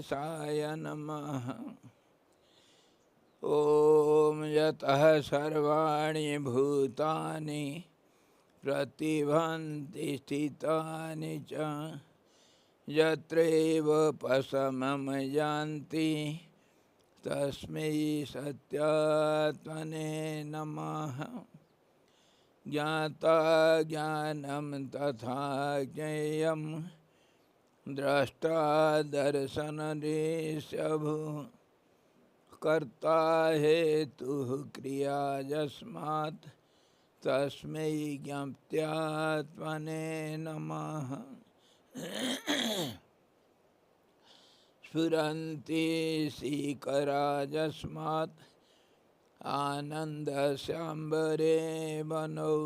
गणेशाय नमः। ॐ यतः सर्वाणि भूतानि प्रतिभान्ति स्थितानि च यत्रैव पशमं यान्ति तस्मै सत्यात्मने नमः। ज्ञाता ज्ञानं तथा ज्ञेयं द्रष्टा दर्शनदृश्यभू कर्ता हेतुः क्रिया यस्मात् तस्मै ज्ञप्त्यात्मने नमः। स्फुरन्ति सीकरा यस्मात् आनन्दस्याम्बरे वनौ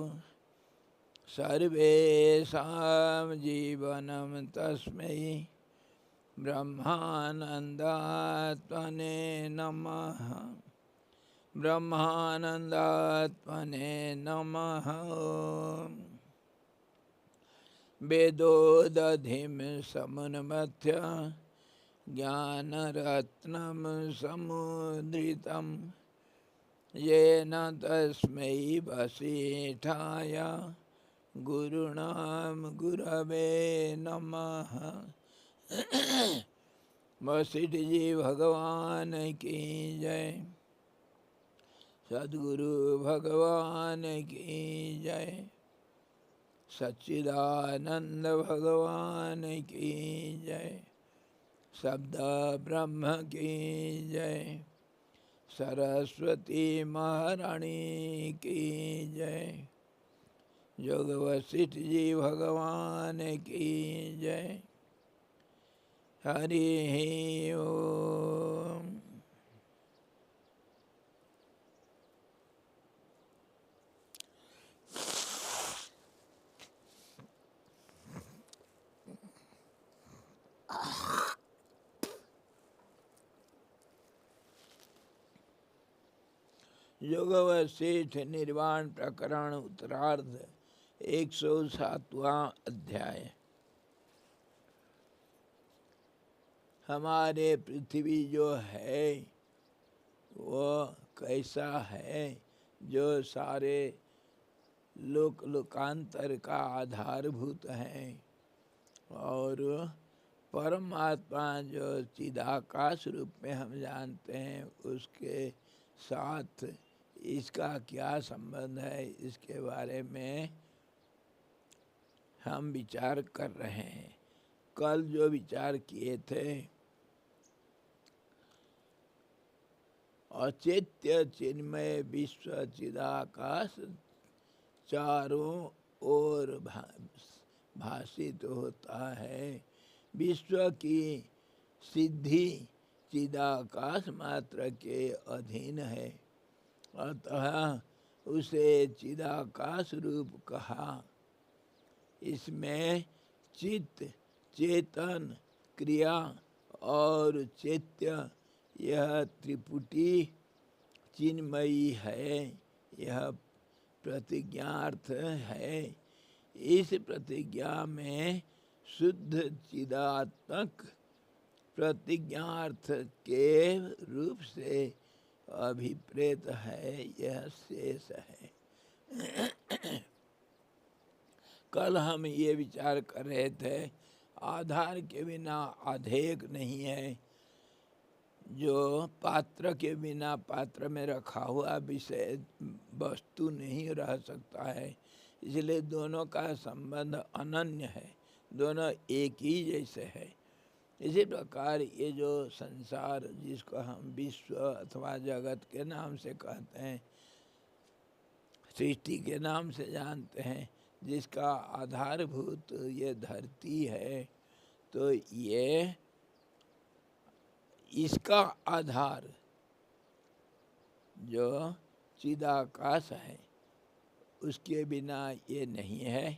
सर्वेषां जीवनं तस्मै ब्रह्मानन्दात्मने नमः। ब्रह्मानन्दात्मने नमः। वेदोदधिं समुन्मथ्य ज्ञानरत्नं समुद्रितं येन तस्मै वसिष्ठाय गुरुणां गुरवे नमः। वशिष्ठ जी भगवान की जय। सद्गुरु भगवान की जय। सच्चिदानंद भगवान की जय। शब्द ब्रह्म की जय। सरस्वती महारानी की जय। योग वशिष्ठ जी भगवान की जय। हरि ओम। योग वशिष्ठ निर्वाण प्रकरण उत्तरार्ध 107वां अध्याय। हमारे पृथ्वी जो है वो कैसा है, जो सारे लोक लोकांतर का आधारभूत है, और परमात्मा जो चिदाकाश रूप में हम जानते हैं उसके साथ इसका क्या संबंध है, इसके बारे में हम विचार कर रहे हैं। कल जो विचार किए थे, अचेत्य चिन्मय विश्व चिदाकाश चारों ओर भाषित होता है। विश्व की सिद्धि चिदाकाश मात्र के अधीन है, अतः उसे चिदाकाश रूप कहा। इसमें चित्त, चेतन, क्रिया और चैत्य यह त्रिपुटी चिन्मयी है। यह प्रतिज्ञार्थ है। इस प्रतिज्ञा में शुद्ध चिदात्मक प्रतिज्ञार्थ के रूप से अभिप्रेत है, यह शेष है। कल हम ये विचार कर रहे थे, आधार के बिना आधेय नहीं है। जो पात्र के बिना पात्र में रखा हुआ विषय वस्तु नहीं रह सकता है, इसलिए दोनों का संबंध अनन्य है, दोनों एक ही जैसे है। इसी प्रकार ये जो संसार जिसको हम विश्व अथवा जगत के नाम से कहते हैं, सृष्टि के नाम से जानते हैं, जिसका आधारभूत ये धरती है, तो ये इसका आधार जो चिदाकाश है उसके बिना ये नहीं है।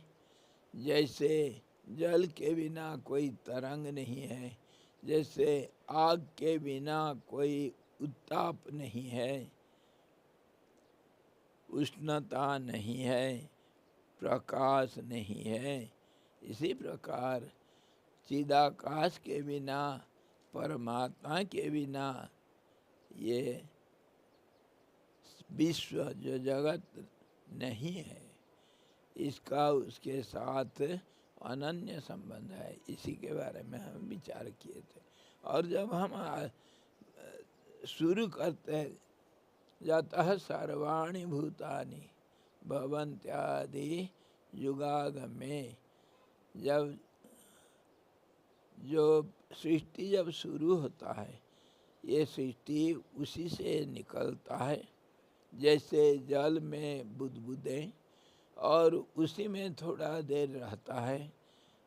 जैसे जल के बिना कोई तरंग नहीं है, जैसे आग के बिना कोई उत्ताप नहीं है, उष्णता नहीं है, प्रकाश नहीं है, इसी प्रकार चिदाकाश के बिना परमात्मा के बिना ये विश्व जो जगत नहीं है, इसका उसके साथ अनन्य संबंध है। इसी के बारे में हम विचार किए थे। और जब हम शुरू करते हैं यतः सर्वाणि भूतानि भवन्त्यादि युगागमे, जब जो सृष्टि जब शुरू होता है, ये सृष्टि उसी से निकलता है। जैसे जल में बुदबुदें, और उसी में थोड़ा देर रहता है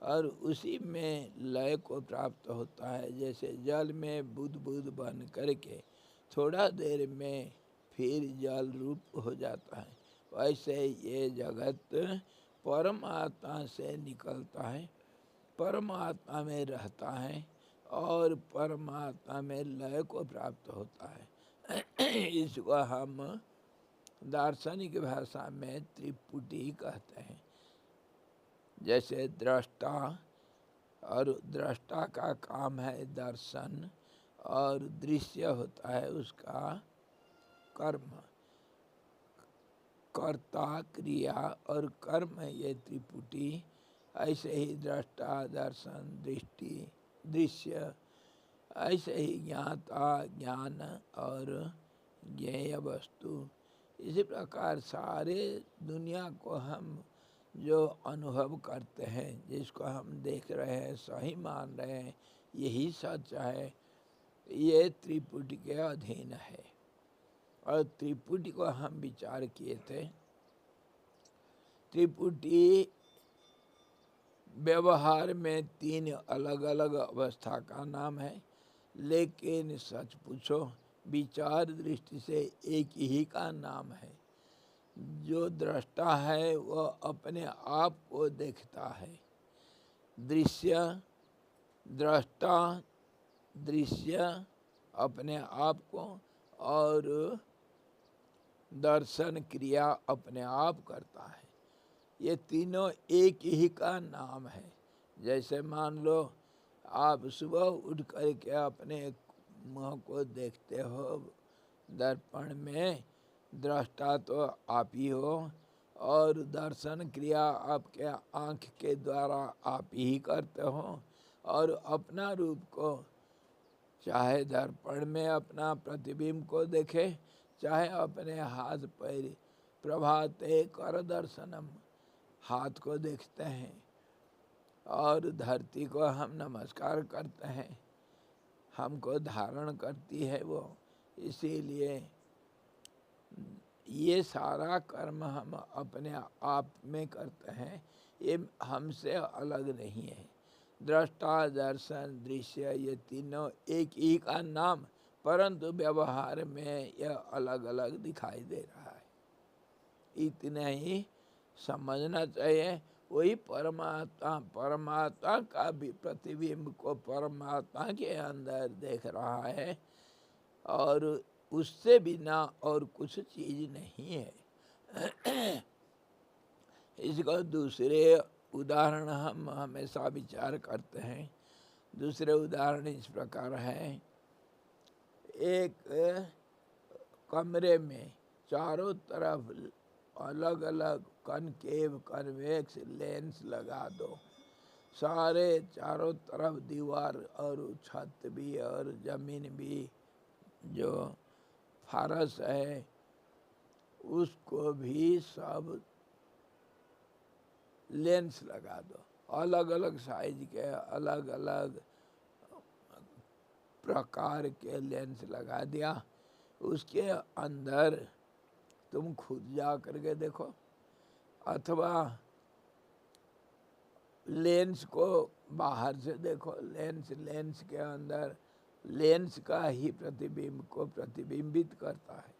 और उसी में लय को प्राप्त होता है। जैसे जल में बुदबुद बन करके थोड़ा देर में फिर जल रूप हो जाता है, वैसे ये जगत परमात्मा से निकलता है, परमात्मा में रहता है और परमात्मा में लय को प्राप्त होता है। इसको हम दार्शनिक भाषा में त्रिपुटी कहते हैं। जैसे दृष्टा, और दृष्टा का काम है दर्शन, और दृश्य होता है उसका कर्म। कर्ता, क्रिया और कर्म, ये त्रिपुटी। ऐसे ही दृष्टा, दर्शन, दृष्टि, दृश्य, ऐसे ही ज्ञाता, ज्ञान और ज्ञेय वस्तु। इसी प्रकार सारे दुनिया को हम जो अनुभव करते हैं, जिसको हम देख रहे हैं, सही मान रहे हैं, यही सच है, ये त्रिपुटी के अधीन है। और त्रिपुटी को हम विचार किए थे। त्रिपुटी व्यवहार में तीन अलग अलग अवस्था का नाम है, लेकिन सच पूछो विचार दृष्टि से एक ही का नाम है। जो दृष्टा है वह अपने आप को देखता है। दृश्य, दृष्टा, दृश्य अपने आप को, और दर्शन, क्रिया अपने आप करता है। ये तीनों एक ही का नाम है। जैसे मान लो आप सुबह उठ कर के अपने मुँह को देखते हो दर्पण में, दृष्टा तो आप ही हो, और दर्शन क्रिया आपके आँख के द्वारा आप ही करते हो, और अपना रूप को चाहे दर्पण में अपना प्रतिबिंब को देखे, चाहे अपने हाथ पैर, प्रभाते कर दर्शनम, हाथ को देखते हैं, और धरती को हम नमस्कार करते हैं, हमको धारण करती है वो। इसीलिए ये सारा कर्म हम अपने आप में करते हैं, ये हमसे अलग नहीं है। दृष्टा, दर्शन, दृश्य, ये तीनों एक ही का नाम, परंतु व्यवहार में यह अलग अलग दिखाई दे रहा है। इतना ही समझना चाहिए। वही परमात्मा, परमात्मा का भी प्रतिबिंब को परमात्मा के अंदर देख रहा है, और उससे बिना और कुछ चीज नहीं है। इसको दूसरे उदाहरण हम हमेशा विचार करते हैं। दूसरे उदाहरण इस प्रकार है। एक कमरे में चारों तरफ अलग अलग कनकेव, कन्वेक्स लेंस लगा दो। सारे चारों तरफ दीवार और छत भी और ज़मीन भी, जो फर्श है उसको भी सब लेंस लगा दो। अलग अलग साइज के, अलग अलग प्रकार के लेंस लगा दिया। उसके अंदर तुम खुद जा करके देखो, अथवा लेंस को बाहर से देखो। लेंस के अंदर लेंस का ही प्रतिबिंब को प्रतिबिंबित करता है,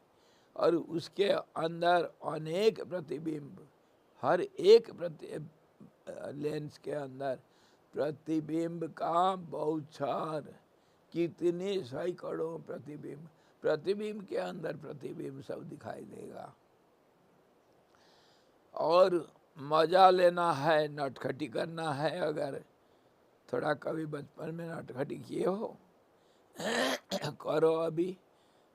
और उसके अंदर अनेक प्रतिबिंब, हर एक लेंस के अंदर प्रतिबिंब का बौछार, कितने सैकड़ों प्रतिबिंब, प्रतिबिंब के अंदर प्रतिबिंब सब दिखाई देगा। और मज़ा लेना है, नटखटी करना है, अगर थोड़ा कभी बचपन में नटखटी किए हो, करो अभी,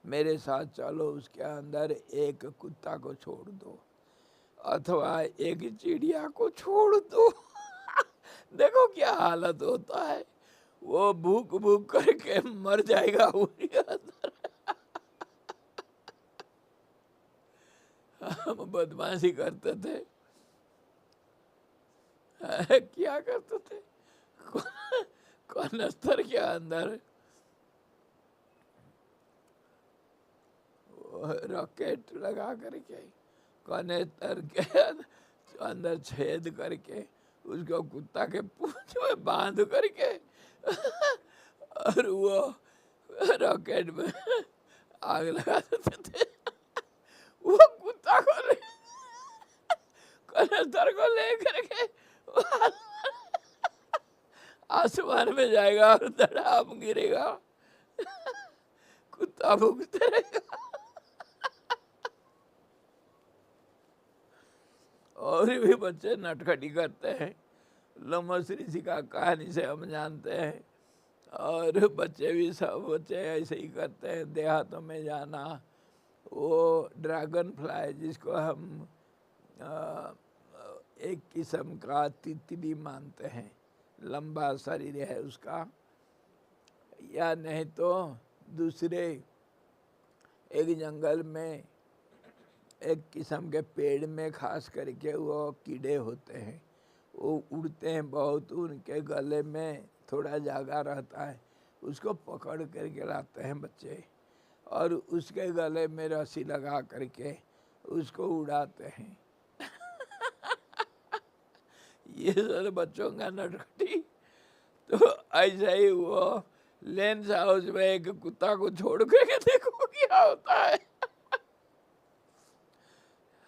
मेरे साथ चलो, उसके अंदर एक कुत्ता को छोड़ दो अथवा एक चिड़िया को छोड़ दो। देखो क्या हालत होता है, वो भूख भूख करके मर जाएगा उसी अंदर। हम बदमाशी करते थे, क्या करते थे, कनस्तर के अंदर रॉकेट लगा करके कनस्तर के अंदर छेद करके उसको कुत्ता के पूंछ में बांध करके और वो रॉकेट में आग लगा देते थे। वो कुत्ता को ले, कनस्तर को ले करके आसमान में जाएगा और धड़ाम गिरेगा, कुत्ता भूखते रहेगा। और भी बच्चे नटखटी करते हैं, लमस ऋषि का कहानी से हम जानते हैं। और बच्चे भी, सब बच्चे ऐसे ही करते हैं, देहातों में जाना, वो ड्रैगन फ्लाई जिसको हम एक किस्म का तितली मानते हैं, लंबा शरीर है उसका, या नहीं तो दूसरे एक जंगल में एक किस्म के पेड़ में खास करके वो कीड़े होते हैं, वो उड़ते हैं बहुत, उनके गले में थोड़ा जागा रहता है, उसको पकड़ करके लाते हैं बच्चे और उसके गले में रस्सी लगा करके उसको उड़ाते हैं। ये सारे बच्चों का नटखटी। तो ऐसा ही वो लेंस हाउस में एक कुत्ता को छोड़ करके देखो क्या होता है।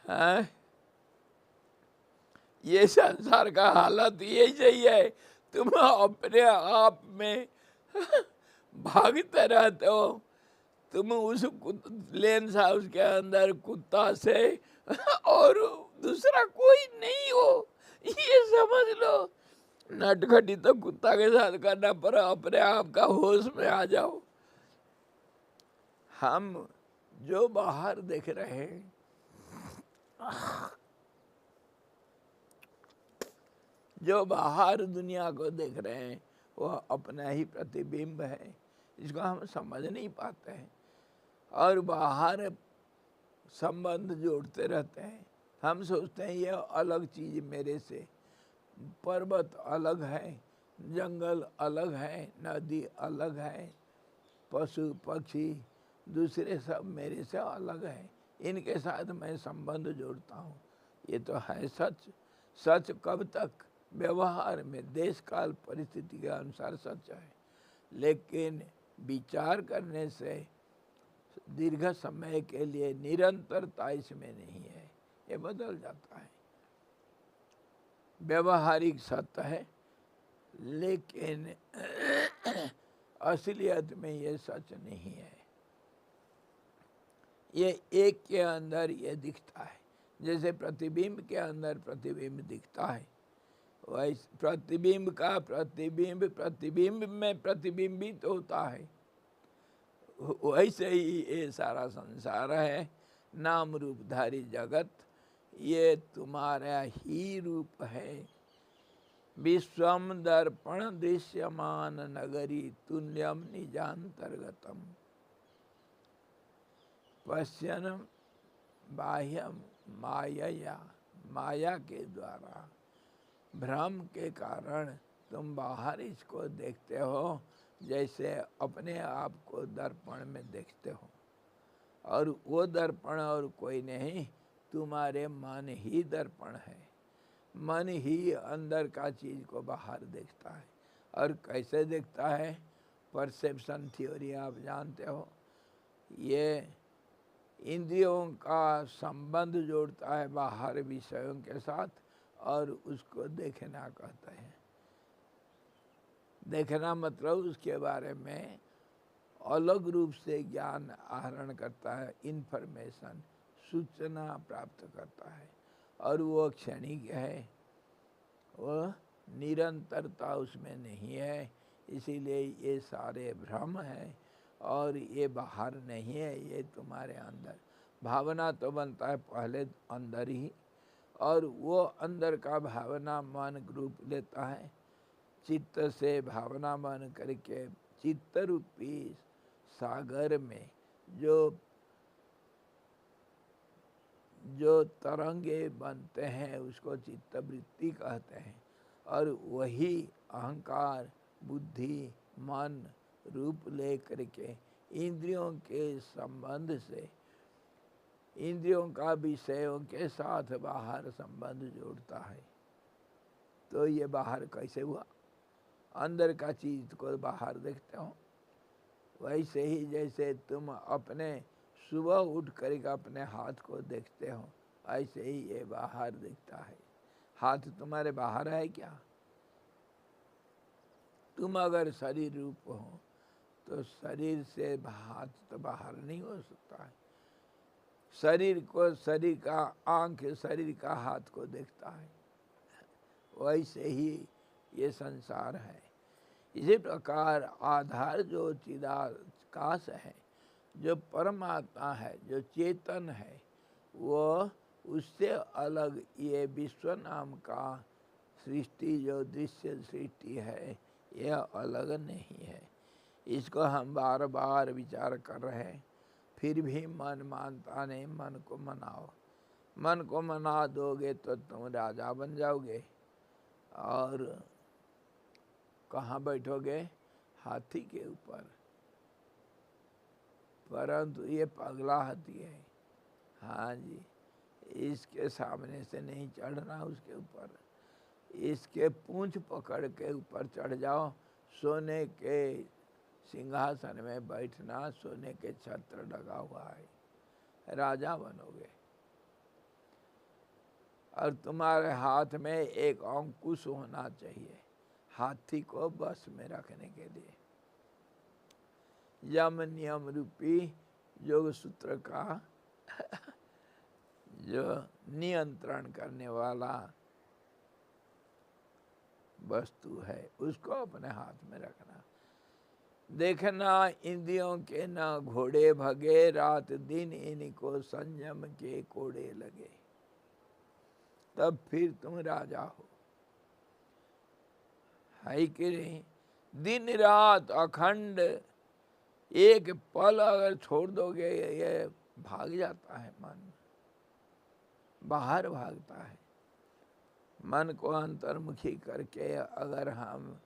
हाँ? ये संसार का हालत यही सही है, तुम अपने आप में भागते रहते हो, तुम उस लेंस हाउस के अंदर कुत्ता से और दूसरा कोई नहीं हो, ये समझ लो। नटखटी तो कुत्ता के साथ करना, पर अपने आप का होश में आ जाओ। हम जो बाहर देख रहे हैं, जो बाहर दुनिया को देख रहे हैं, वह अपना ही प्रतिबिंब है, इसको हम समझ नहीं पाते हैं और बाहर संबंध जोड़ते रहते हैं। हम सोचते हैं यह अलग चीज़ मेरे से, पर्वत अलग है, जंगल अलग है, नदी अलग है, पशु पक्षी दूसरे सब मेरे से अलग है, इनके साथ मैं संबंध जोड़ता हूँ। ये तो है सच। सच कब तक? व्यवहार में देश काल परिस्थिति के अनुसार सच है, लेकिन विचार करने से दीर्घ समय के लिए निरंतरता इसमें नहीं है, ये बदल जाता है। व्यवहारिक सत्य है, लेकिन असलियत में ये सच नहीं है। ये एक के अंदर ये दिखता है, जैसे प्रतिबिंब के अंदर प्रतिबिंब दिखता है, वैसे प्रतिबिंब का प्रतिबिंब प्रतिबिंब में प्रतिबिंबित होता है। वैसे ही ये सारा संसार है, नाम रूपधारी जगत, ये तुम्हारा ही रूप है। विश्वम दर्पण दृश्यमान नगरी तुल्यम निजांतर्गतम पश्यन बाह्यम माया, माया के द्वारा भ्रम के कारण तुम बाहर इसको देखते हो, जैसे अपने आप को दर्पण में देखते हो, और वो दर्पण और कोई नहीं, तुम्हारे मन ही दर्पण है। मन ही अंदर का चीज़ को बाहर देखता है। और कैसे देखता है? परसेप्शन थ्योरी आप जानते हो, ये इंद्रियों का संबंध जोड़ता है बाहर विषयों के साथ और उसको देखना कहते हैं। देखना मतलब उसके बारे में अलग रूप से ज्ञान आहरण करता है, इन्फॉर्मेशन, सूचना प्राप्त करता है, और वो क्षणिक है, वो निरंतरता उसमें नहीं है। इसीलिए ये सारे भ्रम है और ये बाहर नहीं है, ये तुम्हारे अंदर। भावना तो बनता है पहले अंदर ही, और वो अंदर का भावना मन रूप लेता है। चित्त से भावना मन करके चित्त रूपी सागर में जो तरंगे बनते हैं उसको चित्त वृत्ति कहते हैं। और वही अहंकार बुद्धि मन रूप ले करके इंद्रियों के संबंध से, इंद्रियों का विषयों के साथ बाहर संबंध जोड़ता है। तो ये बाहर कैसे हुआ? अंदर का चीज को बाहर देखते हो। वैसे ही जैसे तुम अपने सुबह उठ कर अपने हाथ को देखते हो, ऐसे ही ये बाहर दिखता है। हाथ तुम्हारे बाहर है क्या? तुम अगर शरीर रूप हो तो शरीर से हाथ तो बाहर नहीं हो सकता है। शरीर को, शरीर का आंख शरीर का हाथ को देखता है, वैसे ही ये संसार है। इसी प्रकार आधार जो चिदाकाश है, जो परमात्मा है, जो चेतन है, वो उससे अलग ये विश्व नाम का सृष्टि जो दृश्य सृष्टि है, यह अलग नहीं है। इसको हम बार बार विचार कर रहे हैं, फिर भी मन मानता नहीं। मन को मनाओ, मन को मना दोगे तो तुम राजा बन जाओगे। और कहाँ बैठोगे? हाथी के ऊपर। परंतु ये पगला हाथी है। हाँ जी, इसके सामने से नहीं चढ़ना उसके ऊपर। इसके पूंछ पकड़ के ऊपर चढ़ जाओ। सोने के सिंहासन में बैठना, सोने के छत्र लगा हुआ है, राजा बनोगे। और तुम्हारे हाथ में एक अंकुश होना चाहिए हाथी को बस में रखने के लिए। यम नियम रूपी योग सूत्र का जो नियंत्रण करने वाला वस्तु है, उसको अपने हाथ में रखना। देखना इंद्रियों के न घोड़े भगे, रात दिन इनको संयम के कोड़े लगे। तब फिर तुम राजा हो। है कि नहीं? दिन रात अखंड, एक पल अगर छोड़ दोगे ये भाग जाता है मन, बाहर भागता है। मन को अंतर्मुखी करके अगर हम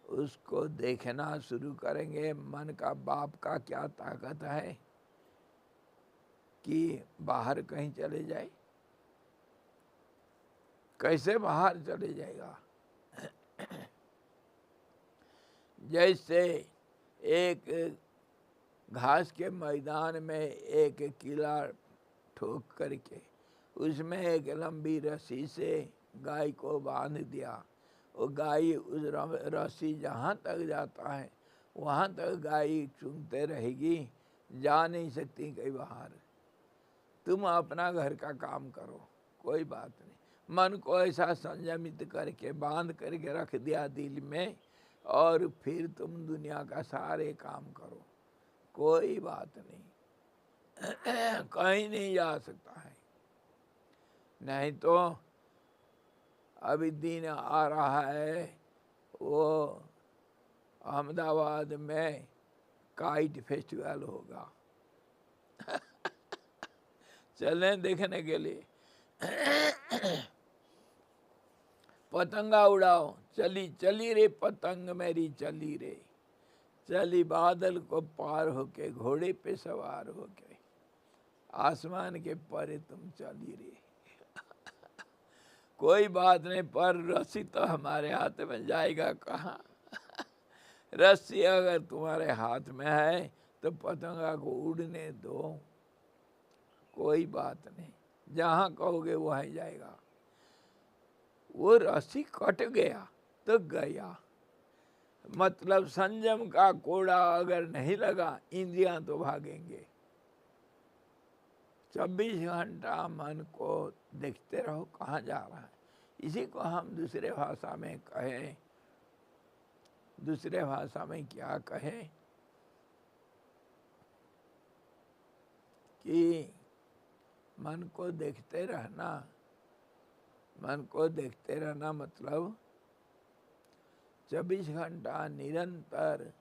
उसको देखना शुरू करेंगे, मन का बाप का क्या ताकत है कि बाहर कहीं चले जाए? कैसे बाहर चले जाएगा? जैसे एक घास के मैदान में एक किला ठोक करके उसमें एक लंबी रस्सी से गाय को बांध दिया। वो गाय उस रस्सी जहाँ तक जाता है वहाँ तक गाय चूमते रहेगी, जा नहीं सकती कहीं बाहर। तुम अपना घर का काम करो, कोई बात नहीं। मन को ऐसा संयमित करके बांध करके रख दिया दिल में, और फिर तुम दुनिया का सारे काम करो, कोई बात नहीं। कहीं नहीं जा सकता है। नहीं तो अभी दिन आ रहा है, वो अहमदाबाद में काइट फेस्टिवल होगा। चलें देखने के लिए। पतंगा उड़ाओ, चली चली रे पतंग मेरी चली रे, चली बादल को पार होके, घोड़े पे सवार होके, आसमान के परे तुम चली रे। कोई बात नहीं, पर रस्सी तो हमारे हाथ में जाएगा कहाँ? रस्सी अगर तुम्हारे हाथ में है तो पतंगा को उड़ने दो, कोई बात नहीं। जहाँ कहोगे वहीं जाएगा। वो रस्सी कट गया तो गया। मतलब संयम का कोड़ा अगर नहीं लगा, इंद्रियां तो भागेंगे। 24 घंटा मन को देखते रहो कहाँ जा रहा है। इसी को हम दूसरे भाषा में कहें, दूसरे भाषा में क्या कहे कि मन को देखते रहना। मन को देखते रहना मतलब 24 घंटा निरंतर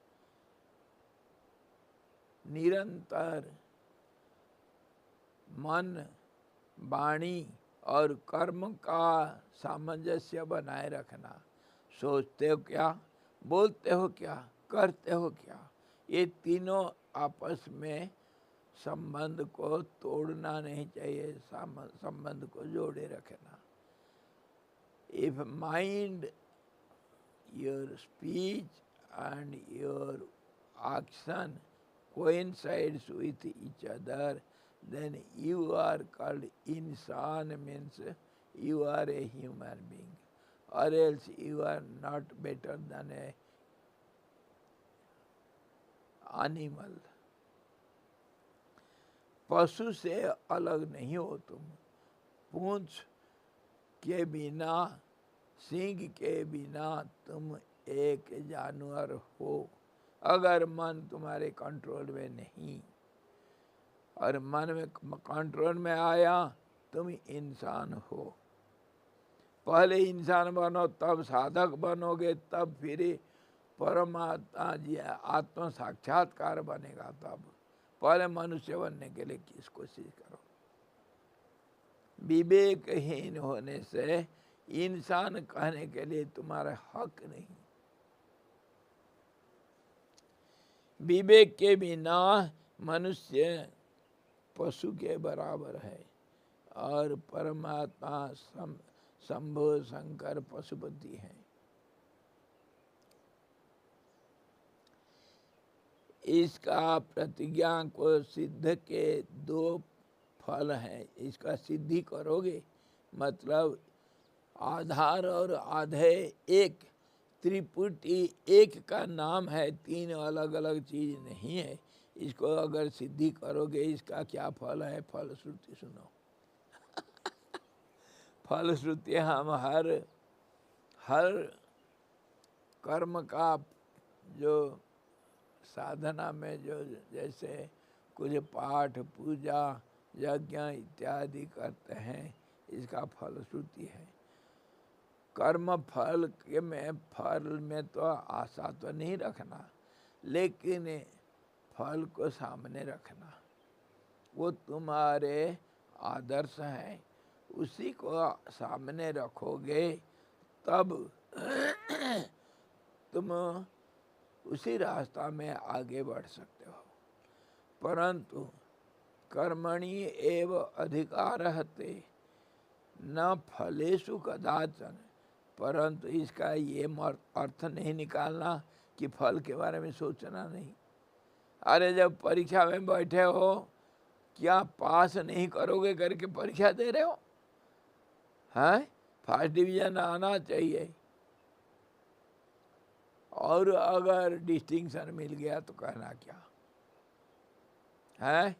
मन, वाणी और कर्म का सामंजस्य बनाए रखना। सोचते हो क्या, बोलते हो क्या, करते हो क्या, ये तीनों आपस में संबंध को तोड़ना नहीं चाहिए, संबंध को जोड़े रखना। If mind, your speech and your action coincides with each other, then you are called insan, means you are a human being, or else you are not better than a animal. पशु से अलग नहीं हो तुम। पूंछ के बिना, सींग के बिना तुम एक जानवर हो। अगर मन तुम्हारे कंट्रोल में नहीं और मन में कंट्रोल में आया, तुम इंसान हो। पहले इंसान बनो, तब साधक बनोगे, तब फिर परमात्मा जी आत्म साक्षात्कार बनेगा। तब पहले मनुष्य बनने के लिए किस कोशिश करो। विवेकहीन होने से इंसान कहने के लिए तुम्हारा हक नहीं। विवेक के बिना मनुष्य पशु के बराबर है और परमात्मा शंभु शंकर पशुपति हैं। इसका प्रतिज्ञा को सिद्ध के दो फल हैं। इसका सिद्धि करोगे मतलब आधार और आधे एक, त्रिपुटी एक का नाम है, तीन अलग अलग चीज नहीं है। इसको अगर सिद्धि करोगे, इसका क्या फल है, फलश्रुति सुनो। फलश्रुति हम हर कर्म का जो साधना में जो जैसे कुछ पाठ, पूजा, यज्ञ इत्यादि करते हैं, इसका फलश्रुति है। कर्म फल में तो आशा तो नहीं रखना, लेकिन फल को सामने रखना। वो तुम्हारे आदर्श हैं, उसी को सामने रखोगे तब तुम उसी रास्ता में आगे बढ़ सकते हो। परंतु कर्मणि एव अधिकारहते न फलेषु कदाचन। परंतु इसका ये अर्थ नहीं निकालना कि फल के बारे में सोचना नहीं। अरे जब परीक्षा में बैठे हो, क्या पास नहीं करोगे करके परीक्षा दे रहे हो? हैं, फर्स्ट डिवीजन आना चाहिए, और अगर डिस्टिंक्शन मिल गया तो कहना क्या है?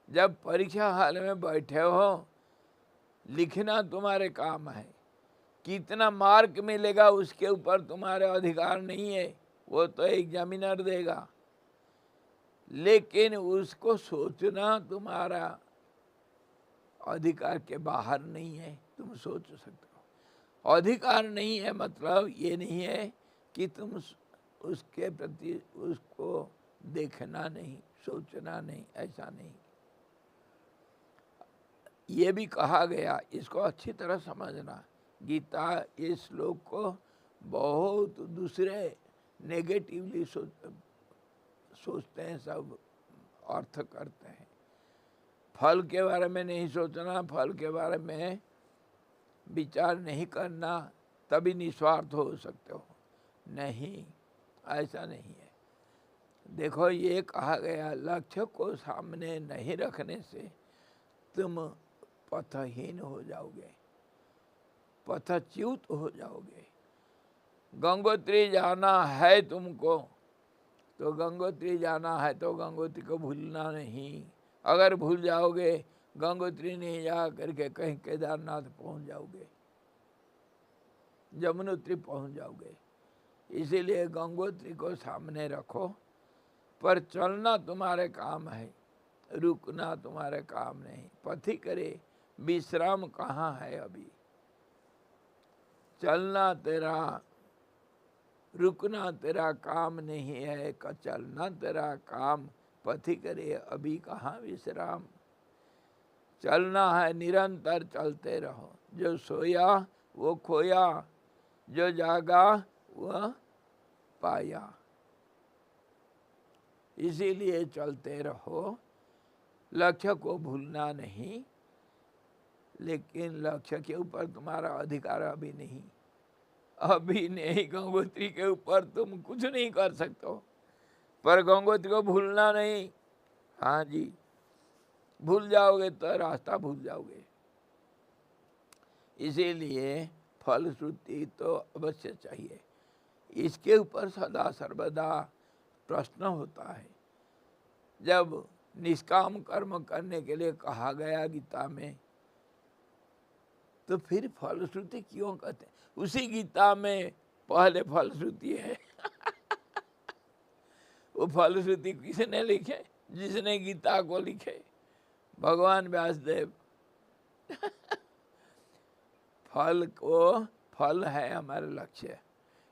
जब परीक्षा हाल में बैठे हो, लिखना तुम्हारे काम है। कितना मार्क मिलेगा उसके ऊपर तुम्हारे अधिकार नहीं है, वो तो एग्जामिनर देगा। लेकिन उसको सोचना तुम्हारा अधिकार के बाहर नहीं है, तुम सोच सकते हो। अधिकार नहीं है मतलब ये नहीं है कि तुम उसके प्रति उसको देखना नहीं, सोचना नहीं, ऐसा नहीं। ये भी कहा गया, इसको अच्छी तरह समझना। गीता इस श्लोक को बहुत दूसरे नेगेटिवली सोचते हैं, सब अर्थ करते हैं। फल के बारे में नहीं सोचना, फल के बारे में विचार नहीं करना, तभी निस्वार्थ हो सकते हो। नहीं, ऐसा नहीं है। देखो, ये कहा गया, लक्ष्य को सामने नहीं रखने से तुम पथहीन हो जाओगे, पथच्युत हो जाओगे। गंगोत्री जाना है तुमको, तो गंगोत्री जाना है तो गंगोत्री को भूलना नहीं। अगर भूल जाओगे, गंगोत्री नहीं जा करके कहीं केदारनाथ पहुंच जाओगे, यमुनोत्री पहुंच जाओगे। इसीलिए गंगोत्री को सामने रखो, पर चलना तुम्हारे काम है, रुकना तुम्हारे काम नहीं। पथी करे विश्राम कहाँ है अभी, चलना तेरा, रुकना तेरा काम नहीं है, चलना तेरा काम, पथी करे अभी कहाँ विश्राम। चलना है निरंतर, चलते रहो, जो सोया वो खोया, जो जागा वह पाया। इसीलिए चलते रहो, लक्ष्य को भूलना नहीं, लेकिन लक्ष्य के ऊपर तुम्हारा अधिकार अभी नहीं, अभी नहीं। गंगोत्री के ऊपर तुम कुछ नहीं कर सकते हो, पर गंगोत्री को भूलना नहीं। हाँ जी, भूल जाओगे तो रास्ता भूल जाओगे। इसीलिए फलश्रुति तो अवश्य चाहिए, इसके ऊपर सदा सर्वदा प्रश्न होता है। जब निष्काम कर्म करने के लिए कहा गया गीता में, तो फिर फलश्रुति क्यों कहते हैं? उसी गीता में पहले फलश्रुति है। वो फलश्रुति किसने लिखे? जिसने गीता को लिखे, भगवान व्यासदेव। फल है हमारे लक्ष्य,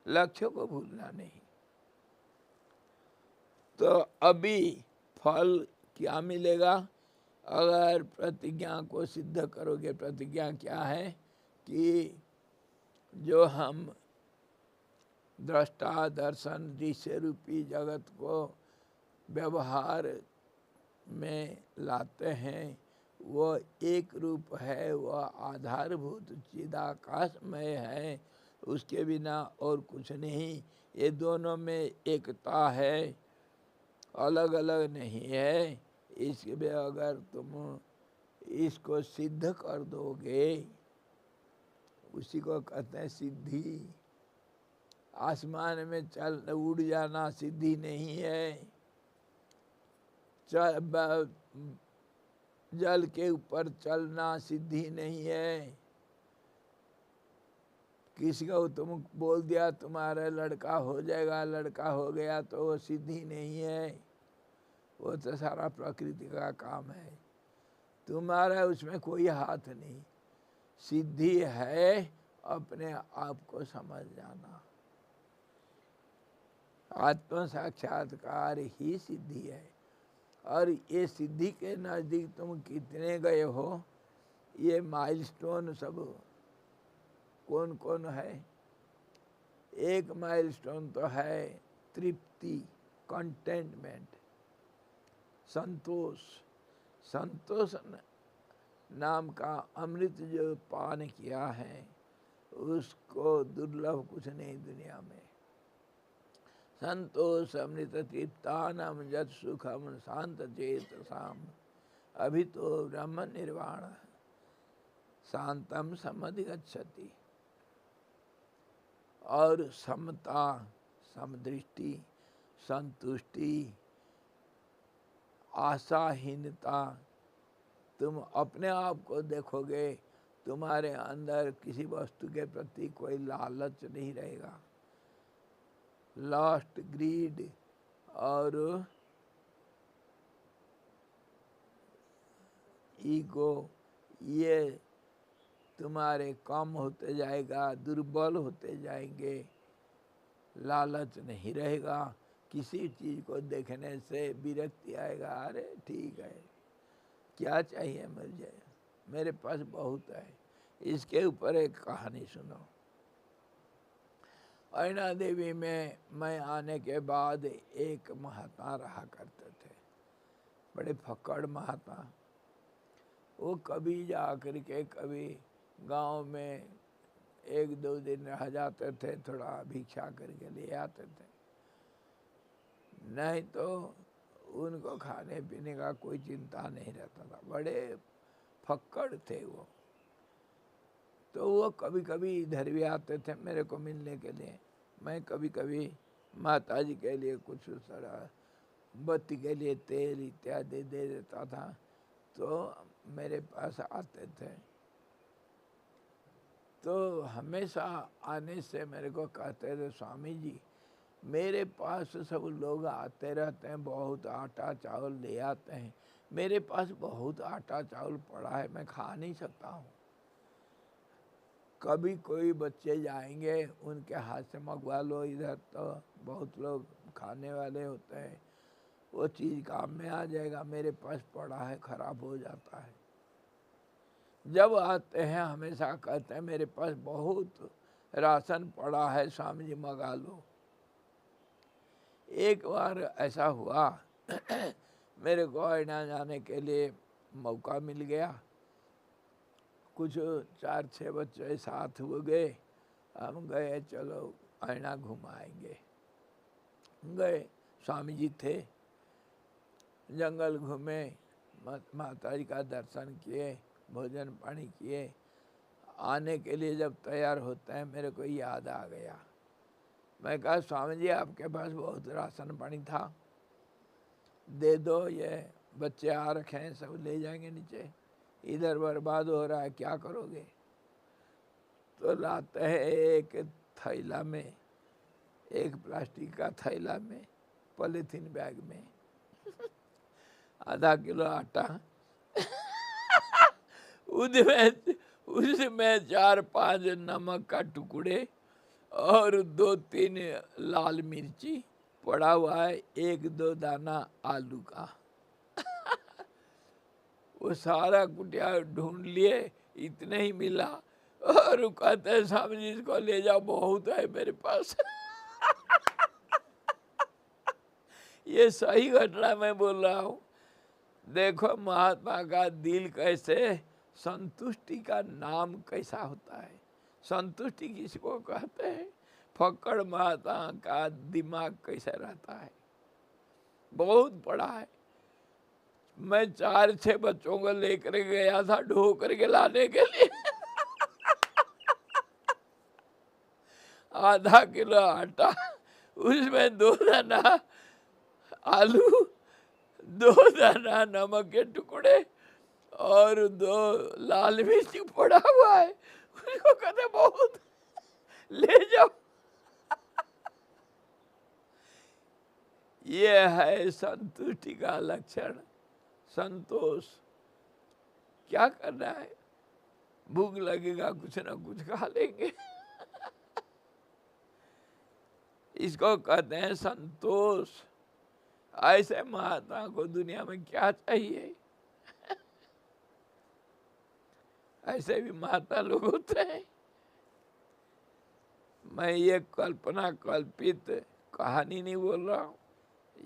लक्ष्य को भूलना नहीं। तो अभी फल क्या मिलेगा? अगर प्रतिज्ञा को सिद्ध करोगे। प्रतिज्ञा क्या है? कि जो हम दृष्टा दर्शन दृश्य रूपी जगत को व्यवहार में लाते हैं, वो एक रूप है, वह आधारभूत चिदाकाशमय है, उसके बिना और कुछ नहीं। ये दोनों में एकता है, अलग अलग नहीं है। इसमें अगर तुम इसको सिद्ध कर दोगे, उसी को कहते हैं सिद्धि। आसमान में चल उड़ जाना सिद्धि नहीं है, जल के ऊपर चलना सिद्धि नहीं है। किसी को तुम बोल दिया तुम्हारा लड़का हो जाएगा, लड़का हो गया, तो वो सिद्धि नहीं है, वो तो सारा प्रकृति का काम है, तुम्हारा उसमें कोई हाथ नहीं। सिद्धि है अपने आप को समझ जाना, आत्म साक्षात्कार ही सिद्धि है। और ये सिद्धि के नज़दीक तुम कितने गए हो, ये माइलस्टोन सब कौन कौन है? एक माइलस्टोन तो है तृप्ति, कंटेंटमेंट, संतोष। संतोष नाम का अमृत जो पान किया है, उसको दुर्लभ कुछ नहीं दुनिया में। संतोष अमृत तृप्तानम यत् सुखम शांत चेतसाम, अभी तो ब्रह्म निर्वाण शांतम समधिगच्छति। और समता, समदृष्टि, संतुष्टि, आशाहीनता। तुम अपने आप को देखोगे, तुम्हारे अंदर किसी वस्तु के प्रति कोई लालच नहीं रहेगा। लस्ट, ग्रीड और ईगो, ये तुम्हारे कम होते जाएगा, दुर्बल होते जाएंगे। लालच नहीं रहेगा, किसी चीज़ को देखने से विरक्ति आएगा। अरे ठीक है, क्या चाहिए मुझे, मेरे पास बहुत है। इसके ऊपर एक कहानी सुनो। ऐना देवी में मैं आने के बाद एक महात्मा रहा करते थे, बड़े फक्कड़ महात्मा। वो कभी जा कर के कभी गांव में एक दो दिन रह जाते थे, थोड़ा भिक्षा करके ले आते थे, नहीं तो उनको खाने पीने का कोई चिंता नहीं रहता था। बड़े फक्कड़ थे वो। तो वो कभी कभी इधर भी आते थे मेरे को मिलने के लिए। मैं कभी कभी माता जी के लिए कुछ सारा बत्ती के लिए तेल इत्यादि दे देता था, तो मेरे पास आते थे। तो हमेशा आने से मेरे को कहते थे, स्वामी जी मेरे पास सब लोग आते रहते हैं, बहुत आटा चावल ले आते हैं, मेरे पास बहुत आटा चावल पड़ा है, मैं खा नहीं सकता हूँ। कभी कोई बच्चे जाएंगे, उनके हाथ से मंगवा लो, इधर तो बहुत लोग खाने वाले होते हैं, वो चीज़ काम में आ जाएगा, मेरे पास पड़ा है, खराब हो जाता है। जब आते हैं हमेशा कहते हैं मेरे पास बहुत राशन पड़ा है, स्वामी जी मंगा लो। एक बार ऐसा हुआ मेरे को आईना जाने के लिए मौका मिल गया, कुछ 4-6 बच्चे साथ हो गए, हम गए, चलो आईना घुमाएंगे। गए, स्वामी जी थे, जंगल घूमे, माता जी का दर्शन किए, भोजन पानी किए। आने के लिए जब तैयार होते हैं, मेरे को याद आ गया। मैं कहा स्वामी जी आपके पास बहुत राशन पानी था, दे दो, ये बच्चे आ रखे हैं, सब ले जाएंगे नीचे, इधर बर्बाद हो रहा है, क्या करोगे? तो लाते हैं एक थैला में, एक प्लास्टिक का थैला में, पॉलीथीन बैग में आधा किलो आटा उसमें 4-5 नमक का टुकड़े और 2-3 लाल मिर्ची पड़ा हुआ है, 1-2 दाना आलू का वो सारा कुटिया ढूंढ लिए, इतने ही मिला। और कहते हैं स्वामी जी इसको ले जाओ, बहुत है मेरे पास ये सही घटना मैं बोल रहा हूँ। देखो महात्मा का दिल कैसे, संतुष्टि का नाम कैसा होता है। संतुष्टि किसको कहते हैं? फक्कड़ महात्मा का दिमाग कैसा रहता है, बहुत बड़ा है। मैं 4-6 बच्चों को लेकर गया था ढो करके लाने के लिए आधा किलो आटा, उसमें 2 दाना आलू, 2 दाना नमक के टुकड़े और 2 लाल मिर्च पड़ा हुआ है, उसको कहते बहुत, ले जाओ। ये है संतुष्टि का लक्षण, संतोष। क्या करना है, भूख लगेगा कुछ ना कुछ खा लेंगे इसको कहते हैं संतोष। ऐसे महात्मा को दुनिया में क्या चाहिए? ऐसे भी महात्मा लोग होते हैं। मैं ये कल्पना कल्पित कहानी नहीं बोल रहा हूँ,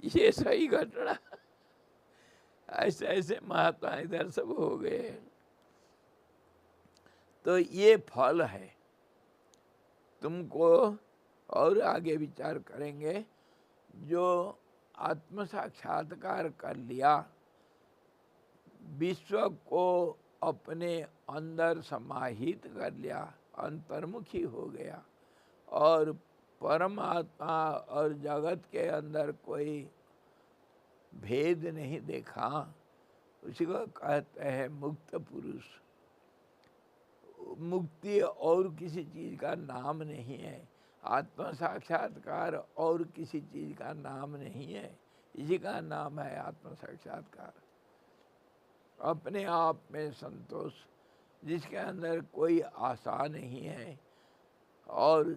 ये सही घटना। ऐसे ऐसे महात्मा इधर सब हो गए। तो ये फल है, तुमको और आगे विचार करेंगे। जो आत्म साक्षात्कार कर लिया, विश्व को अपने अंदर समाहित कर लिया, अंतर्मुखी हो गया और परमात्मा और जगत के अंदर कोई भेद नहीं देखा, उसी को कहते हैं मुक्त पुरुष। मुक्ति और किसी चीज़ का नाम नहीं है, आत्म साक्षात्कार और किसी चीज़ का नाम नहीं है, इसी का नाम है आत्म साक्षात्कार। अपने आप में संतोष, जिसके अंदर कोई आशा नहीं है और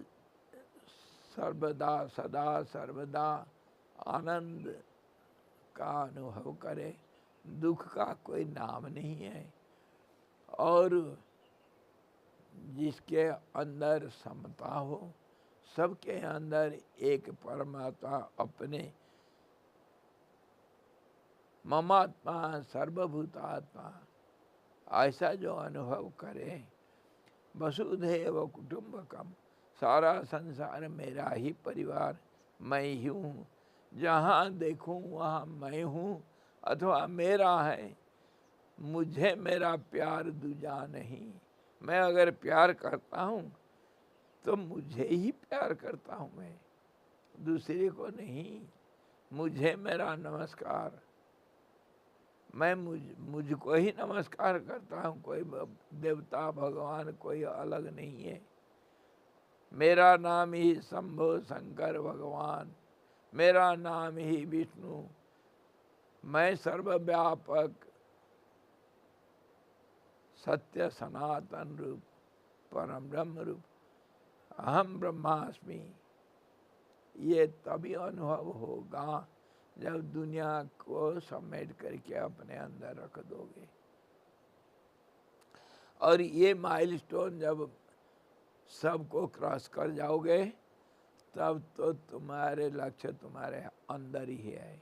सर्वदा सदा सर्वदा आनंद का अनुभव करे, दुख का कोई नाम नहीं है, और जिसके अंदर समता हो, सबके अंदर एक परमात्मा अपने ममात्मा सर्वभूतात्मा, ऐसा जो अनुभव करे। वसुधैव कुटुंबकम, सारा संसार मेरा ही परिवार, मैं ही हूँ, जहाँ देखूँ वहाँ मैं हूँ, अथवा मेरा है, मुझे मेरा प्यार दूजा नहीं। मैं अगर प्यार करता हूँ तो मुझे ही प्यार करता हूँ, मैं दूसरे को नहीं। मुझे मेरा नमस्कार, मैं मुझको ही नमस्कार करता हूँ, कोई देवता भगवान कोई अलग नहीं है। मेरा नाम ही शंभो शंकर भगवान, मेरा नाम ही विष्णु, मैं सर्वव्यापक सत्य सनातन रूप परम ब्रह्म रूप अहम ब्रह्मास्मि। ये तभी अनुभव होगा जब दुनिया को समेट करके अपने अंदर रख दोगे। और ये माइलस्टोन जब सबको क्रॉस कर जाओगे तब तो तुम्हारे लक्ष्य तुम्हारे अंदर ही है।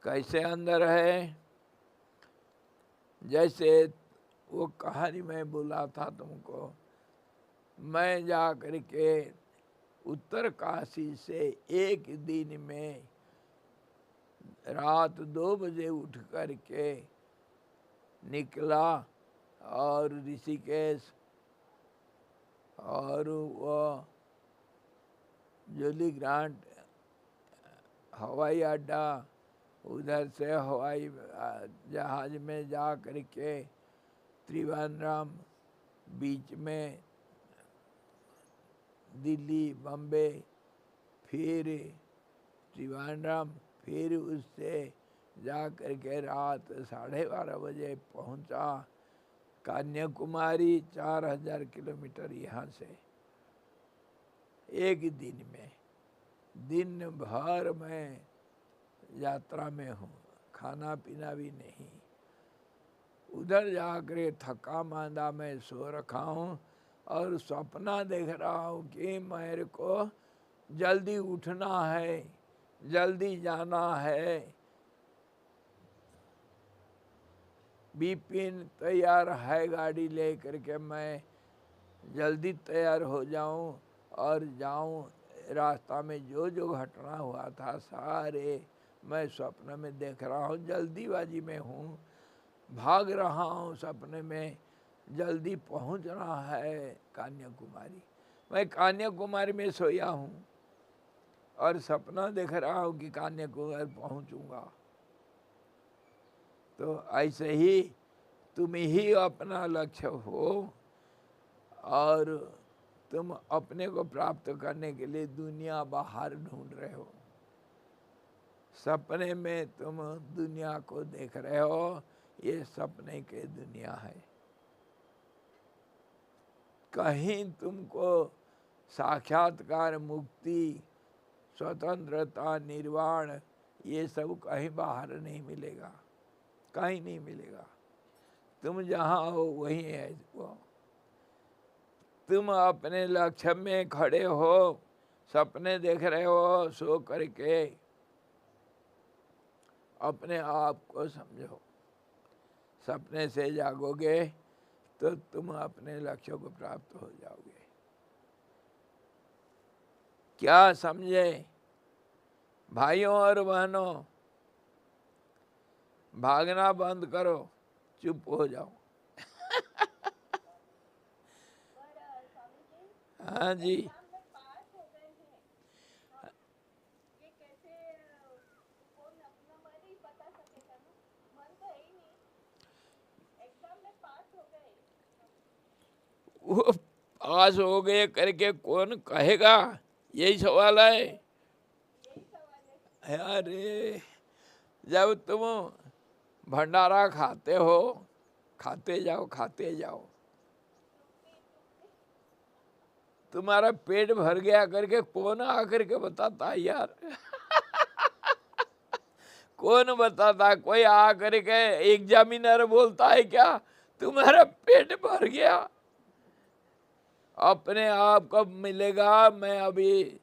कैसे अंदर है? जैसे वो कहानी में बोला था तुमको, मैं जा कर के उत्तर काशी से एक दिन में रात 2 बजे उठ कर के निकला और ऋषिकेश और वो जूली ग्रांट हवाई अड्डा, उधर से हवाई जहाज में जा कर के त्रिवेंद्रम बीच में दिल्ली बम्बे, फिर त्रिवेंद्रम, फिर उससे जा कर के रात 12:30 बजे पहुंचा कन्याकुमारी, 4000 किलोमीटर यहाँ से। एक दिन में, दिन भर मैं यात्रा में हूँ, खाना पीना भी नहीं। उधर जाकर थका मांदा मैं सो रखा हूँ और सपना देख रहा हूँ कि मेरे को जल्दी उठना है, जल्दी जाना है। बिपिन तैयार है गाड़ी ले करके, मैं जल्दी तैयार हो जाऊं और जाऊं। रास्ता में जो जो घटना हुआ था सारे मैं स्वप्न में देख रहा हूँ। जल्दीबाजी में हूँ, भाग रहा हूँ सपने में, जल्दी पहुँचना है कन्याकुमारी। मैं कन्याकुमारी में सोया हूँ और सपना देख रहा हूँ कि कन्याकुमारी पहुँचूँगा। तो ऐसे ही तुम ही अपना लक्ष्य हो और तुम अपने को प्राप्त करने के लिए दुनिया बाहर ढूंढ रहे हो। सपने में तुम दुनिया को देख रहे हो, ये सपने की दुनिया है। कहीं तुमको साक्षात्कार, मुक्ति, स्वतंत्रता, निर्वाण ये सब कहीं बाहर नहीं मिलेगा, कहीं नहीं मिलेगा। तुम जहाँ हो वहीं है वो। तुम अपने लक्ष्य में खड़े हो, सपने देख रहे हो, सो करके अपने आप को समझो। सपने से जागोगे तो तुम अपने लक्ष्य को प्राप्त हो जाओगे। क्या समझे भाइयों और बहनों? भागना बंद करो, चुप हो जाओ। हाँ जी। वो पास हो गए करके कौन कहेगा, यही सवाल है। अरे जब तुम भंडारा खाते हो, खाते जाओ खाते जाओ, तुम्हारा पेट भर गया करके कौन आकर के बताता है यार? कौन बताता? कोई आकर के एग्जामिनर बोलता है क्या तुम्हारा पेट भर गया? अपने आप कब मिलेगा? मैं अभी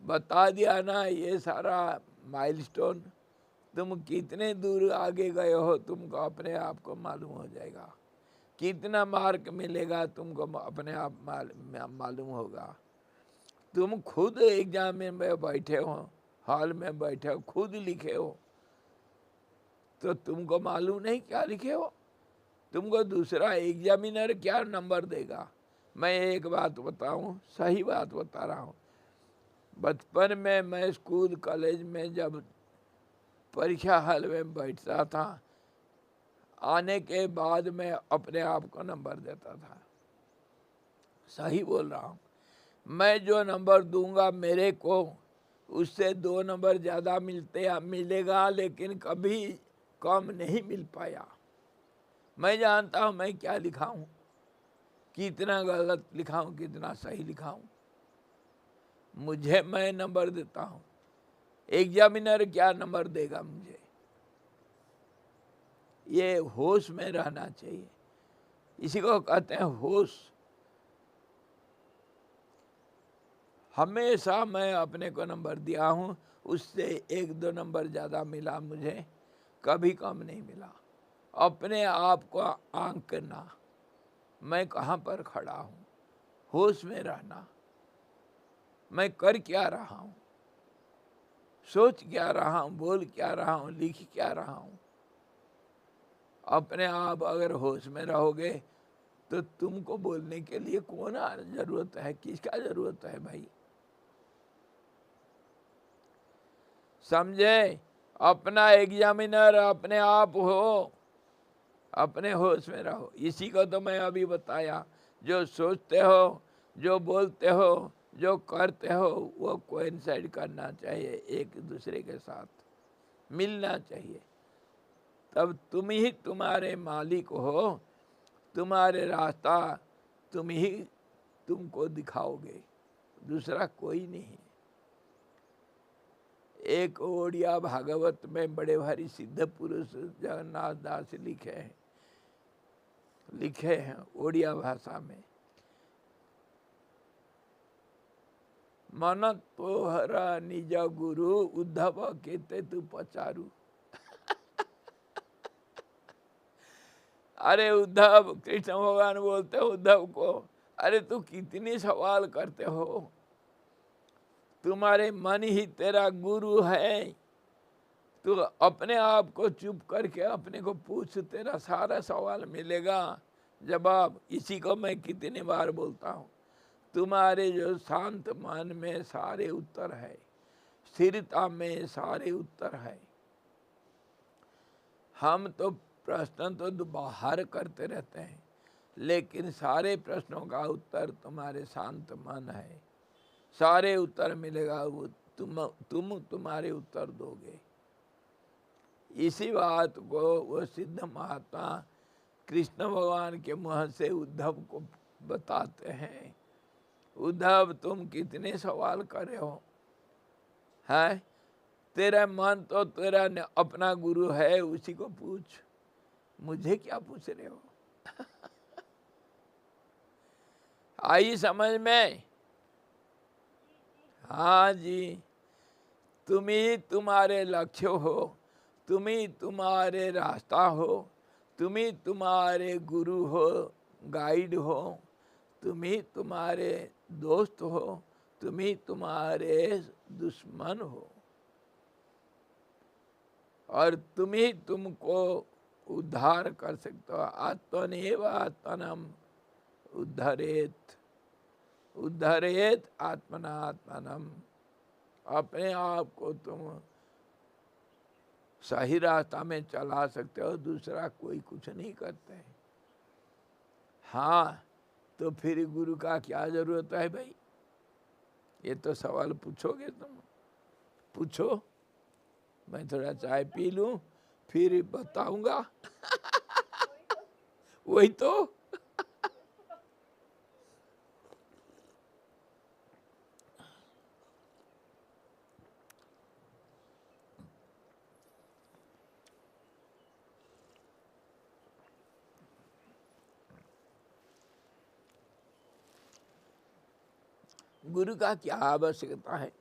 बता दिया ना ये सारा माइलस्टोन। तुम कितने दूर आगे गए हो तुमको अपने आप को मालूम हो जाएगा। कितना मार्क मिलेगा तुमको अपने आप मालूम होगा। तुम खुद एग्जाम में बैठे हो, हॉल में बैठे हो, खुद लिखे हो, तो तुमको मालूम नहीं क्या लिखे हो? तुमको दूसरा एग्जामिनर क्या नंबर देगा? मैं एक बात बताऊं, सही बात बता रहा हूं। बचपन में मैं स्कूल कॉलेज में जब परीक्षा हॉल में बैठता था, आने के बाद मैं अपने आप को नंबर देता था। सही बोल रहा हूँ। मैं जो नंबर दूंगा मेरे को उससे 2 नंबर ज़्यादा मिलेगा, लेकिन कभी कम नहीं मिल पाया। मैं जानता हूँ मैं क्या लिखा हूँ, कितना गलत लिखा हूँ, कितना सही लिखा हूँ। मुझे मैं नंबर देता हूँ, एग्जामिनर क्या नंबर देगा मुझे? ये होश में रहना चाहिए, इसी को कहते हैं होश। हमेशा मैं अपने को नंबर दिया हूँ, उससे 1-2 नंबर ज़्यादा मिला मुझे, कभी कम नहीं मिला। अपने आप को आंकना, मैं कहाँ पर खड़ा हूँ, होश में रहना, मैं कर क्या रहा हूँ, सोच क्या रहा हूँ, बोल क्या रहा हूँ, लिख क्या रहा हूँ। अपने आप अगर होश में रहोगे तो तुमको बोलने के लिए कौन जरूरत है, किसका जरूरत है भाई? समझे? अपना एग्जामिनर अपने आप हो, अपने होश में रहो। इसी को तो मैं अभी बताया, जो सोचते हो, जो बोलते हो, जो करते हो, वो कोइंसाइड करना चाहिए, एक दूसरे के साथ मिलना चाहिए। तब तुम ही तुम्हारे मालिक हो, तुम्हारे रास्ता तुम ही तुमको दिखाओगे, दूसरा कोई नहीं। एक ओडिया भागवत में बड़े भारी सिद्ध पुरुष जगन्नाथ दास लिखे हैं ओडिया भाषा में, मन तोहरा निज गुरु उद्धव केते तू पचारू। अरे उद्धव, कृष्ण भगवान बोलते हो उद्धव को, अरे तू कितनी सवाल करते हो, तुम्हारे मन ही तेरा गुरु है। तू अपने आप को चुप करके अपने को पूछ, तेरा सारा सवाल मिलेगा जवाब। इसी को मैं कितनी बार बोलता हूँ, तुम्हारे जो शांत मन में सारे उत्तर है, स्थिरता में सारे उत्तर है। हम तो प्रश्न तो बाहर करते रहते हैं, लेकिन सारे प्रश्नों का उत्तर तुम्हारे शांत मन है, सारे उत्तर मिलेगा, वो तुम्हारे उत्तर दोगे। इसी बात को वो सिद्ध महात्मा कृष्ण भगवान के मुँह से उद्धव को बताते हैं, उद्धव तुम कितने सवाल कर रहे हो, है तेरा मन तो तेरा अपना गुरु है, उसी को पूछ, मुझे क्या पूछ रहे हो? आई समझ में? हाँ जी, तुम ही तुम्हारे लक्ष्य हो, तुम ही तुम्हारे रास्ता हो, तुम ही तुम्हारे गुरु हो, गाइड हो, तुम ही तुम्हारे दोस्त हो, तुम ही तुम्हारे दुश्मन हो, और तुम ही तुमको उद्धार कर सकते हो। आत्मनेव आत्मनम उद्धरेत, उद्धरेत आत्मना आत्मनम। अपने आप को तुम सही रास्ता में चला सकते हो, दूसरा कोई कुछ नहीं करते है। हाँ, तो फिर गुरु का क्या जरूरत है भाई? ये तो सवाल पूछोगे तुम, पूछो, मैं थोड़ा चाय पी लूं फिर बताऊंगा। वही तो। गुरु का क्या आवश्यकता है?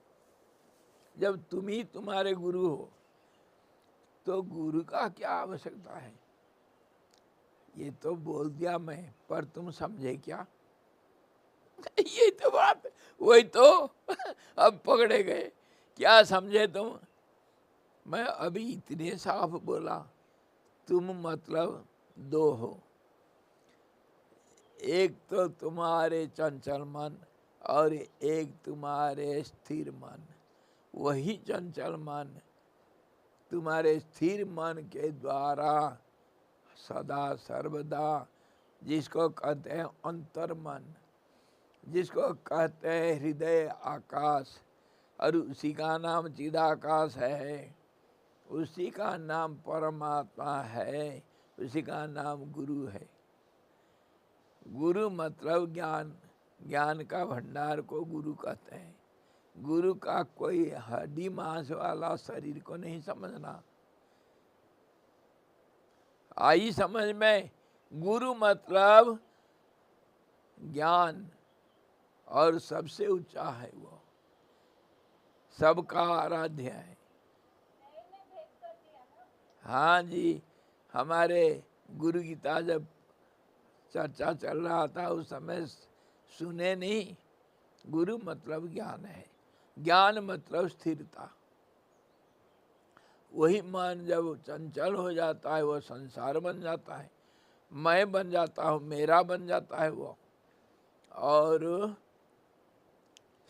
जब तुम ही तुम्हारे गुरु हो तो गुरु का क्या आवश्यकता है? ये तो बोल दिया मैं, पर तुम समझे क्या? ये तो बात, वही तो। अब पकड़े गए, क्या समझे तुम? मैं अभी इतने साफ बोला, तुम मतलब दो हो, एक तो तुम्हारे चंचल मन और एक तुम्हारे स्थिर मन। वही चंचल मन तुम्हारे स्थिर मन के द्वारा सदा सर्वदा, जिसको कहते हैं अंतर मन, जिसको कहते हैं हृदय आकाश, और उसी का नाम चिदाकाश है, उसी का नाम परमात्मा है, उसी का नाम गुरु है। गुरु मतलब ज्ञान, ज्ञान का भंडार को गुरु कहते हैं। गुरु का कोई हड्डी मांस वाला शरीर को नहीं समझना। आई समझ में? गुरु मतलब ज्ञान, और सबसे ऊंचा है वो, सबका आराध्य है। हाँ जी, हमारे गुरु गीता जब चर्चा चल रहा था उस समय सुने नहीं। गुरु मतलब ज्ञान है, ज्ञान मतलब स्थिरता। वही मन जब चंचल हो जाता है वो संसार बन जाता है, मैं बन जाता हूँ, मेरा बन जाता है वो, और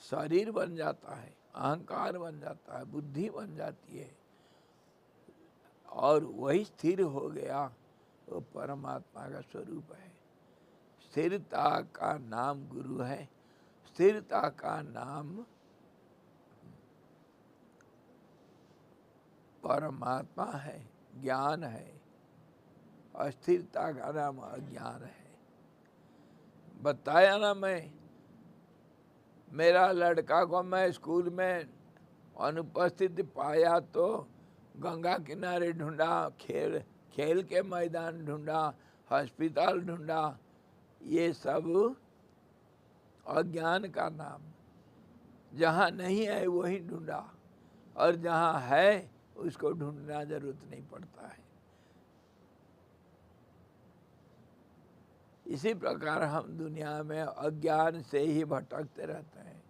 शरीर बन जाता है, अहंकार बन जाता है, बुद्धि बन जाती है, और वही स्थिर हो गया, वो परमात्मा का स्वरूप है। स्थिरता का नाम गुरु है, स्थिरता का नाम परमात्मा है, ज्ञान है, अस्थिरता का नाम अज्ञान है। बताया ना मैं, मेरा लड़का को मैं स्कूल में अनुपस्थित पाया तो गंगा किनारे ढूंढा, खेल के मैदान ढूंढा, हॉस्पिटल ढूंढा, ये सब अज्ञान का नाम। जहाँ नहीं है वही ढूंढा, और जहाँ है उसको ढूंढना जरूरत नहीं पड़ता है। इसी प्रकार हम दुनिया में अज्ञान से ही भटकते रहते हैं।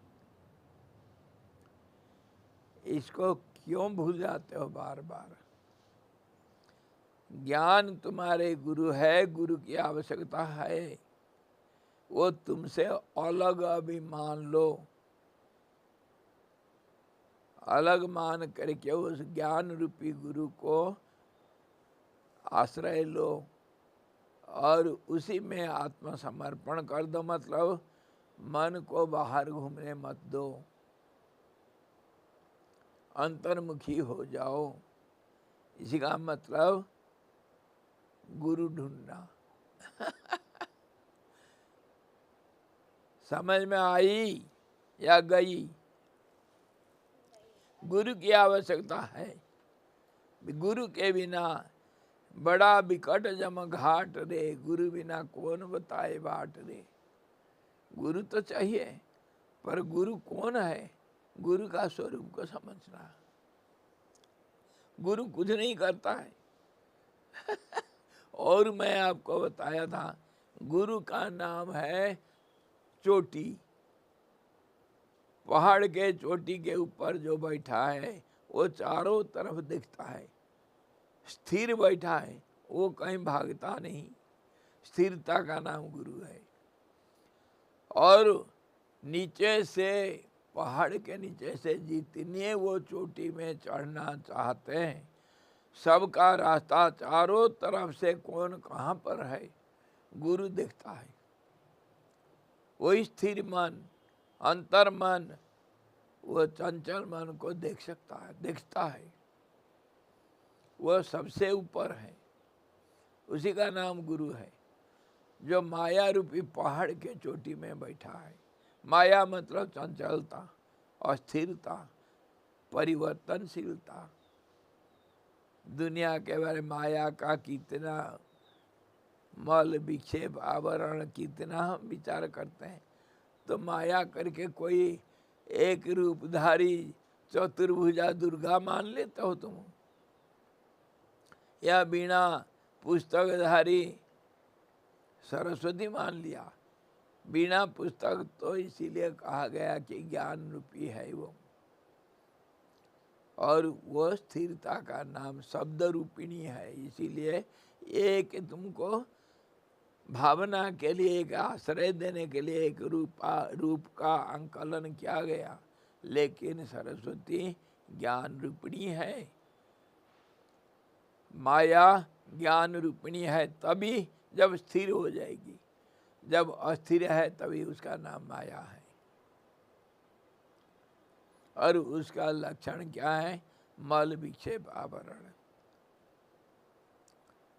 इसको क्यों भूल जाते हो बार बार? ज्ञान तुम्हारे गुरु है, गुरु की आवश्यकता है, वो तुमसे अलग अभी मान लो, अलग मान करके उस ज्ञान रूपी गुरु को आश्रय लो, और उसी में आत्मसमर्पण कर दो। मतलब मन को बाहर घूमने मत दो, अंतर्मुखी हो जाओ। इसी का मतलब गुरु ढूंढना। समझ में आई या गई? गुरु की आवश्यकता है। गुरु के बिना बड़ा विकट जम घाट रे, गुरु बिना कौन बताए बाट रे। गुरु तो चाहिए, पर गुरु कौन है? गुरु का स्वरूप को समझना। गुरु कुछ नहीं करता है। और मैं आपको बताया था, गुरु का नाम है चोटी। पहाड़ के चोटी के ऊपर जो बैठा है वो चारों तरफ दिखता है, स्थिर बैठा है, वो कहीं भागता नहीं। स्थिरता का नाम गुरु है। और नीचे से, पहाड़ के नीचे से जितने वो चोटी में चढ़ना चाहते हैं, सबका रास्ता चारों तरफ से कौन कहाँ पर है गुरु देखता है। वही स्थिर मन, अंतर मन, वो चंचल मन को देख सकता है, देखता है। वह सबसे ऊपर है, उसी का नाम गुरु है, जो माया रूपी पहाड़ के चोटी में बैठा है। माया मतलब चंचलता, अस्थिरता, परिवर्तनशीलता। दुनिया के बारे माया का कितना मल विक्षेप आवरण, कितना हम विचार करते हैं। तो माया करके कोई एक रूपधारी चतुर्भुजा दुर्गा मान लेते हो तुम, या बिना पुस्तकधारी सरस्वती मान लिया। बिना पुस्तक तो इसीलिए कहा गया कि ज्ञान रूपी है वो, और वो स्थिरता का नाम शब्द रूपिणी है। इसीलिए एक तुमको भावना के लिए, एक आश्रय देने के लिए एक रूप का अंकलन किया गया, लेकिन सरस्वती ज्ञान रूपिणी है, माया ज्ञान रूपिणी है। तभी जब स्थिर हो जाएगी, जब अस्थिर है तभी उसका नाम माया है। और उसका लक्षण क्या है? मल विक्षेप आवरण।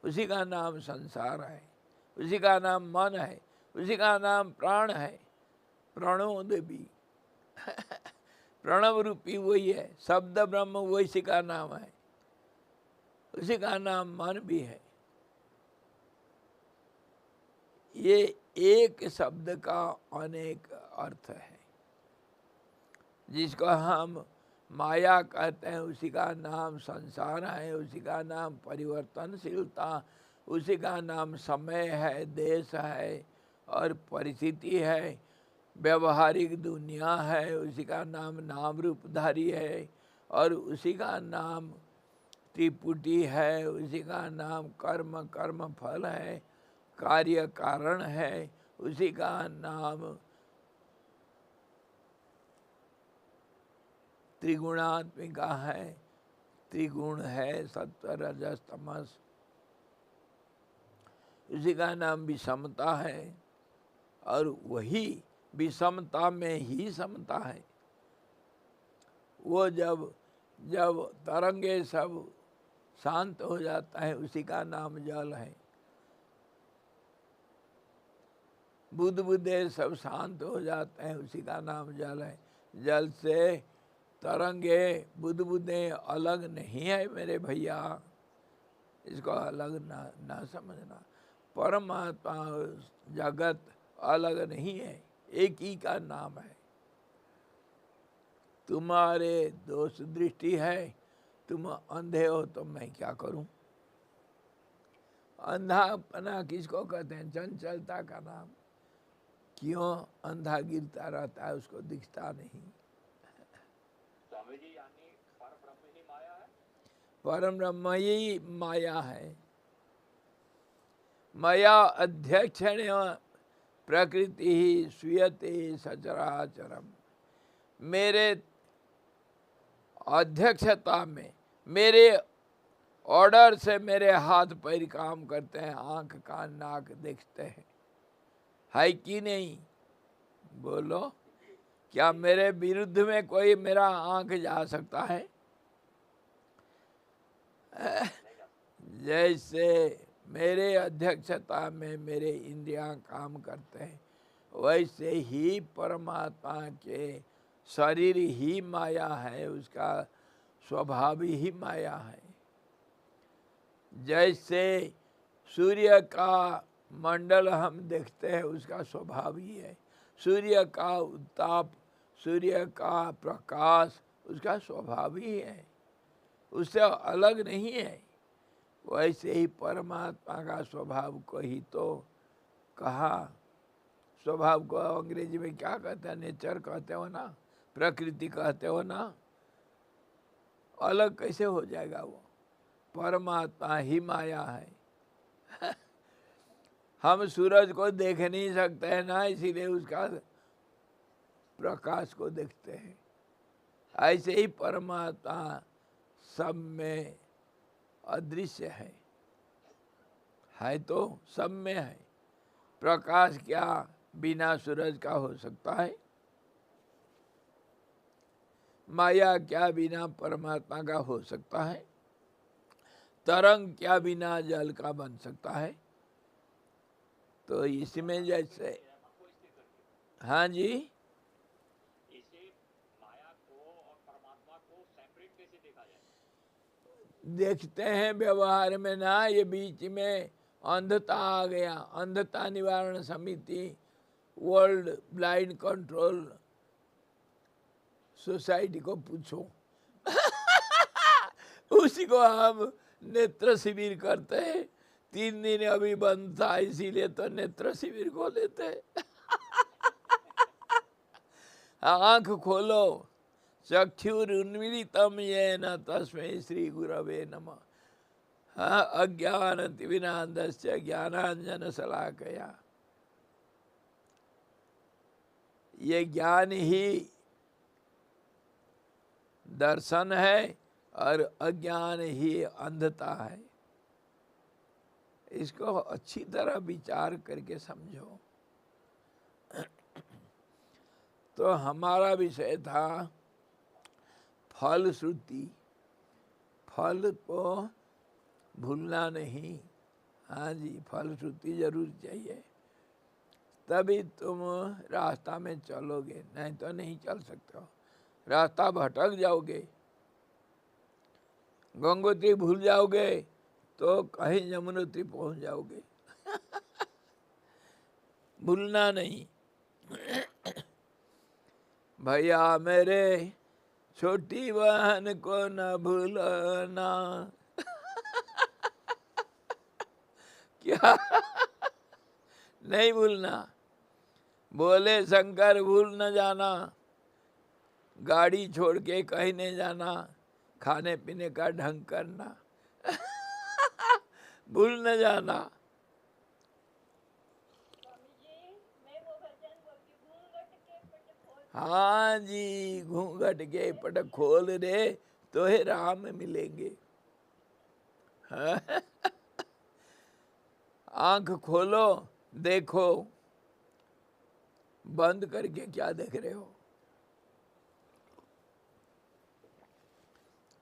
उसी का नाम संसार है, उसी का नाम मन है, उसी का नाम प्राण है। प्रणो देवी प्रणव रूपी वही है, शब्द ब्रह्म वही का नाम है, उसी का नाम मन भी है। ये एक शब्द का अनेक अर्थ है। जिसको हम माया कहते हैं उसी का नाम संसार है, उसी का नाम परिवर्तनशीलता, उसी का नाम समय है, देश है और परिस्थिति है, व्यवहारिक दुनिया है, उसी का नाम नाम रूपधारी है और उसी का नाम त्रिपुटी है, उसी का नाम कर्म कर्म फल है, कार्य कारण है, उसी का नाम त्रिगुणात्मिका है, त्रिगुण है, सत्व रजस तमस। उसी का नाम विषमता है और वही विषमता में ही समता है। वो जब जब तरंगे सब शांत हो जाता है उसी का नाम जल है। बुद्ध बुद्धे सब शांत हो जाते हैं उसी का नाम जल है। जल से तरंगे बुद्ध बुद्धे अलग नहीं है मेरे भैया, इसको अलग ना समझना। परमात्मा जगत अलग नहीं है, एक ही का नाम है। तुम्हारे दोष दृष्टि है, तुम अंधे हो तो मैं क्या करूं? अंधापना किसको कहते हैं? चंचलता का नाम। क्यों अंधा गिरता रहता है, उसको दिखता नहीं। स्वामी जी यानी पर ब्रह्म ही माया है? परम ब्रह्म ही माया है। माया अध्यक्षण प्रकृति ही स्वीयते सचराचरम। मेरे अध्यक्षता में, मेरे ऑर्डर से मेरे हाथ पैर काम करते हैं, आंख कान नाक देखते हैं, है कि नहीं? बोलो, क्या मेरे विरुद्ध में कोई मेरा आंख जा सकता है? जैसे मेरे अध्यक्षता में मेरे इंद्रियां काम करते हैं, वैसे ही परमात्मा के शरीर ही माया है, उसका स्वभाव ही माया है। जैसे सूर्य का मंडल हम देखते हैं, उसका स्वभाव ही है। सूर्य का उत्ताप, सूर्य का प्रकाश, उसका स्वभाव ही है, उससे अलग नहीं है। वैसे ही परमात्मा का स्वभाव को ही तो कहा। स्वभाव को अंग्रेजी में क्या कहते हैं? नेचर कहते हो ना, प्रकृति कहते हो ना। अलग कैसे हो जाएगा वो? परमात्मा ही माया है। हम सूरज को देख नहीं सकते हैं ना, इसीलिए उसका प्रकाश को देखते हैं। ऐसे ही परमात्मा सब में अदृश्य है तो सब में है। प्रकाश क्या बिना सूरज का हो सकता है? माया क्या बिना परमात्मा का हो सकता है? तरंग क्या बिना जल का बन सकता है? तो इसमें जैसे, हाँ जी, इसे माया को और परमात्मा को सेपरेट कैसे देखा जाए? देखते हैं व्यवहार में ना, ये बीच में अंधता आ गया। अंधता निवारण समिति, वर्ल्ड ब्लाइंड कंट्रोल सोसाइटी को पूछो। उसी को हम नेत्र शिविर करते हैं। 3 दिन अभी बंद था, इसीलिए तो नेत्र शिविर को लेते हैं। आंख खोलो, चक्षुरुन्मीलितं येन तस्मै श्री गुरवे नमः। अज्ञानतिमिरान्धस्य ज्ञानाञ्जनशलाकया। ये ज्ञान ही दर्शन है और अज्ञान ही अंधता है। इसको अच्छी तरह विचार करके समझो। तो हमारा विषय था फलश्रुति, फल को भूलना नहीं। हाँ जी, फलश्रुति जरूर चाहिए, तभी तुम रास्ता में चलोगे, नहीं तो नहीं चल सकते हो। रास्ता भटक जाओगे, गंगोत्री भूल जाओगे तो कहीं यमुनोत्री पहुंच जाओगे। भूलना नहीं। भैया मेरे छोटी बहन को न भूलना। क्या? नहीं भूलना। बोले शंकर भूल न जाना, गाड़ी छोड़ के कहीं नहीं जाना, खाने पीने का ढंग करना। भूल न जाना। हाँ जी, घूंघट के पट खोल रे तो हे राम मिलेंगे। हाँ? आंख खोलो, देखो, बंद करके क्या देख रहे हो?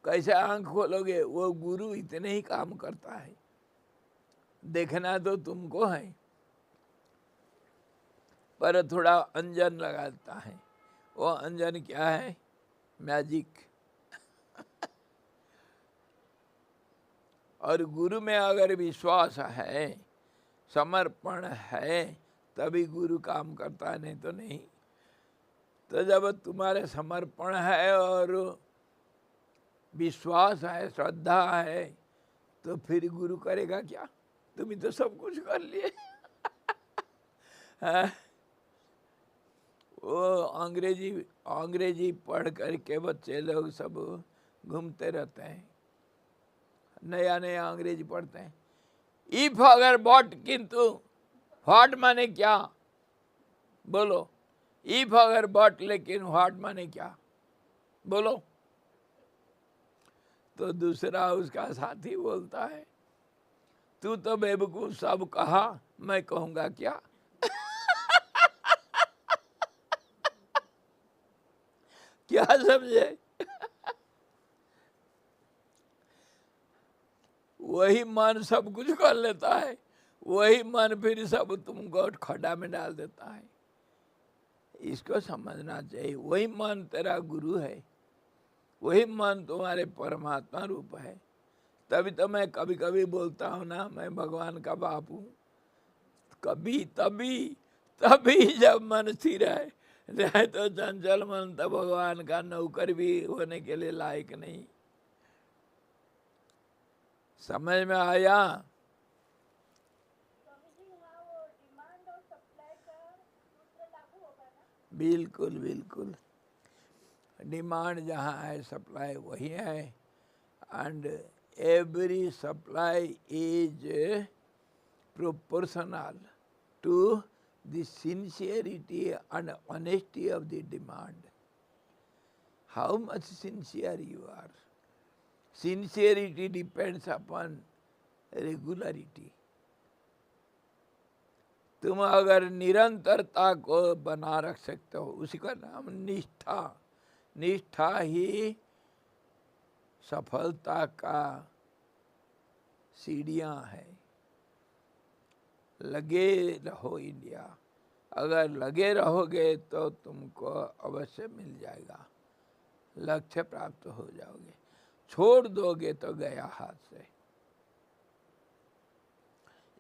कैसे आंख खोलोगे? वो गुरु इतने ही काम करता है, देखना तो तुमको है, पर थोड़ा अंजन लगाता है। वो अंजन क्या है? मैजिक। और गुरु में अगर विश्वास है, समर्पण है, तभी गुरु काम करता है, नहीं तो नहीं। तो जब तुम्हारे समर्पण है और विश्वास है, श्रद्धा है, तो फिर गुरु करेगा क्या? तुम तो सब कुछ कर लिए। वो अंग्रेजी पढ़ करके बच्चे लोग सब घूमते रहते हैं, नया नया अंग्रेजी पढ़ते हैं। इफ अगर बट, किंतु, व्हाट माने क्या? बोलो। इफ अगर बट, लेकिन व्हाट माने क्या? बोलो। तो दूसरा उसका साथी बोलता है, तू तो बेवकूफ, सब कहा, मैं कहूंगा क्या? क्या समझे? वही मन सब कुछ कर लेता है, वही मन फिर सब तुमको खड्डा में डाल देता है। इसको समझना चाहिए। वही मन तेरा गुरु है, वही मन तुम्हारे परमात्मा रूप है। तभी तो मैं कभी कभी बोलता हूँ ना, मैं भगवान का बाप हूँ। कभी तभी तभी जब मन स्थिर है, नहीं तो चंचल मन तो भगवान का नौकर भी होने के लिए लायक नहीं। समझ में आया? बिल्कुल बिल्कुल। डिमांड जहाँ है, सप्लाई वही है। And every supply is proportional to the sincerity and honesty of the demand. How much sincere you are. Sincerity depends upon regularity. तुम अगर निरंतरता को बना रख सकते हो, उसी का नाम निष्ठा। निष्ठा ही सफलता का सीढ़ियाँ है। लगे रहो इंडिया। अगर लगे रहोगे तो तुमको अवश्य मिल जाएगा, लक्ष्य प्राप्त हो जाओगे। छोड़ दोगे तो गया हाथ से।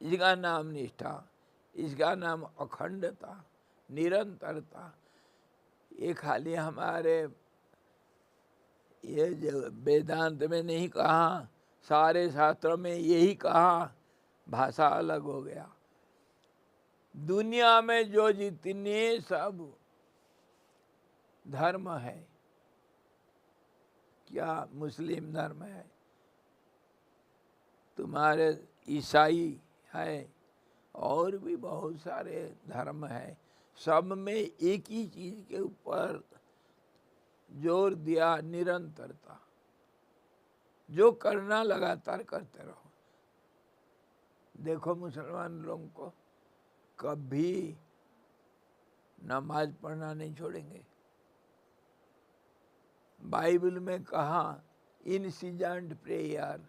इसका नाम निष्ठा, इसका नाम अखंडता, निरंतरता। ये खाली हमारे ये जो वेदांत में नहीं कहा, सारे शास्त्रों में यही कहा, भाषा अलग हो गया। दुनिया में जो जितने सब धर्म है, क्या मुस्लिम धर्म है, तुम्हारे ईसाई है, और भी बहुत सारे धर्म है, सब में एक ही चीज के ऊपर जोर दिया, निरंतरता। जो करना लगातार करते रहो। देखो मुसलमान लोगों को कभी नमाज पढ़ना नहीं छोड़ेंगे। बाइबल में कहा इंसिडेंट प्रेयर,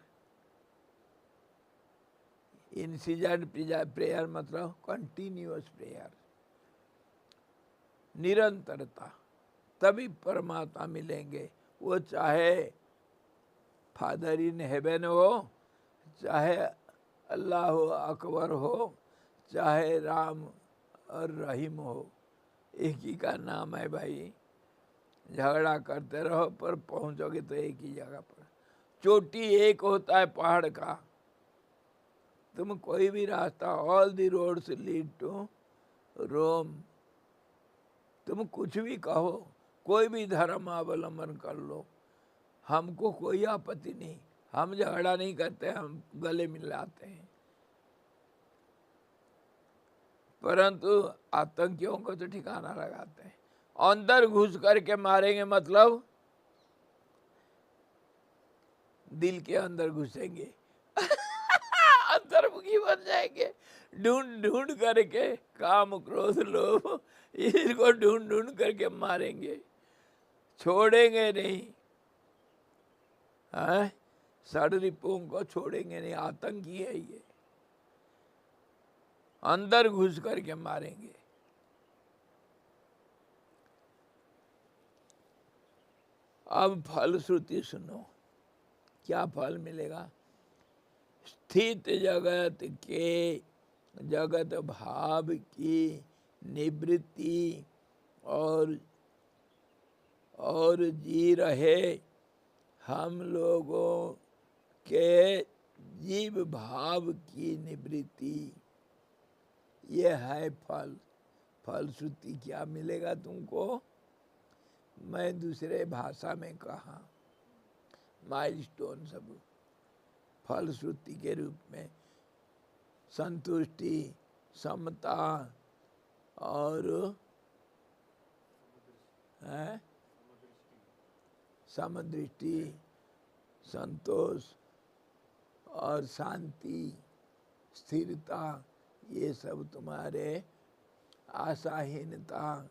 इंसिडेंट प्रेयर मतलब कंटिन्यूअस प्रेयर, निरंतरता, तभी परमात्मा मिलेंगे। वो चाहे फादर इन हेवन हो, चाहे अल्लाह हो अकबर हो, चाहे राम और रहीम हो, एक ही का नाम है भाई। झगड़ा करते रहो पर पहुंचोगे तो एक ही जगह पर। चोटी एक होता है पहाड़ का। तुम कोई भी रास्ता, all the roads lead to Rome, तुम कुछ भी कहो, कोई भी धर्म अवलंबन कर लो, हमको कोई आपत्ति नहीं, हम झगड़ा नहीं करते, हम गले मिलाते हैं। परंतु आतंकियों को तो ठिकाना लगाते हैं। अंदर घुस करके मारेंगे मतलब दिल के अंदर घुसेंगे अंतर्मुखी बन जाएंगे, ढूंढ ढूंढ करके, काम क्रोध लोभ इसको ढूंढ ढूंढ करके मारेंगे, छोड़ेंगे नहीं। है षड्रिपुओं को छोड़ेंगे नहीं, आतंकी है ये, अंदर घुस करके मारेंगे। अब फलश्रुति सुनो, क्या फल मिलेगा। स्थित जगत के जगत भाव की निवृत्ति और जी रहे हम लोगों के जीव भाव की निवृत्ति, ये है फल। फलश्रुति क्या मिलेगा तुमको, मैं दूसरे भाषा में कहा, माइलस्टोन सब फलश्रुति के रूप में संतुष्टि, समता और समदृष्टि, संतोष और शांति, स्थिरता, ये सब तुम्हारे आशाहीनता,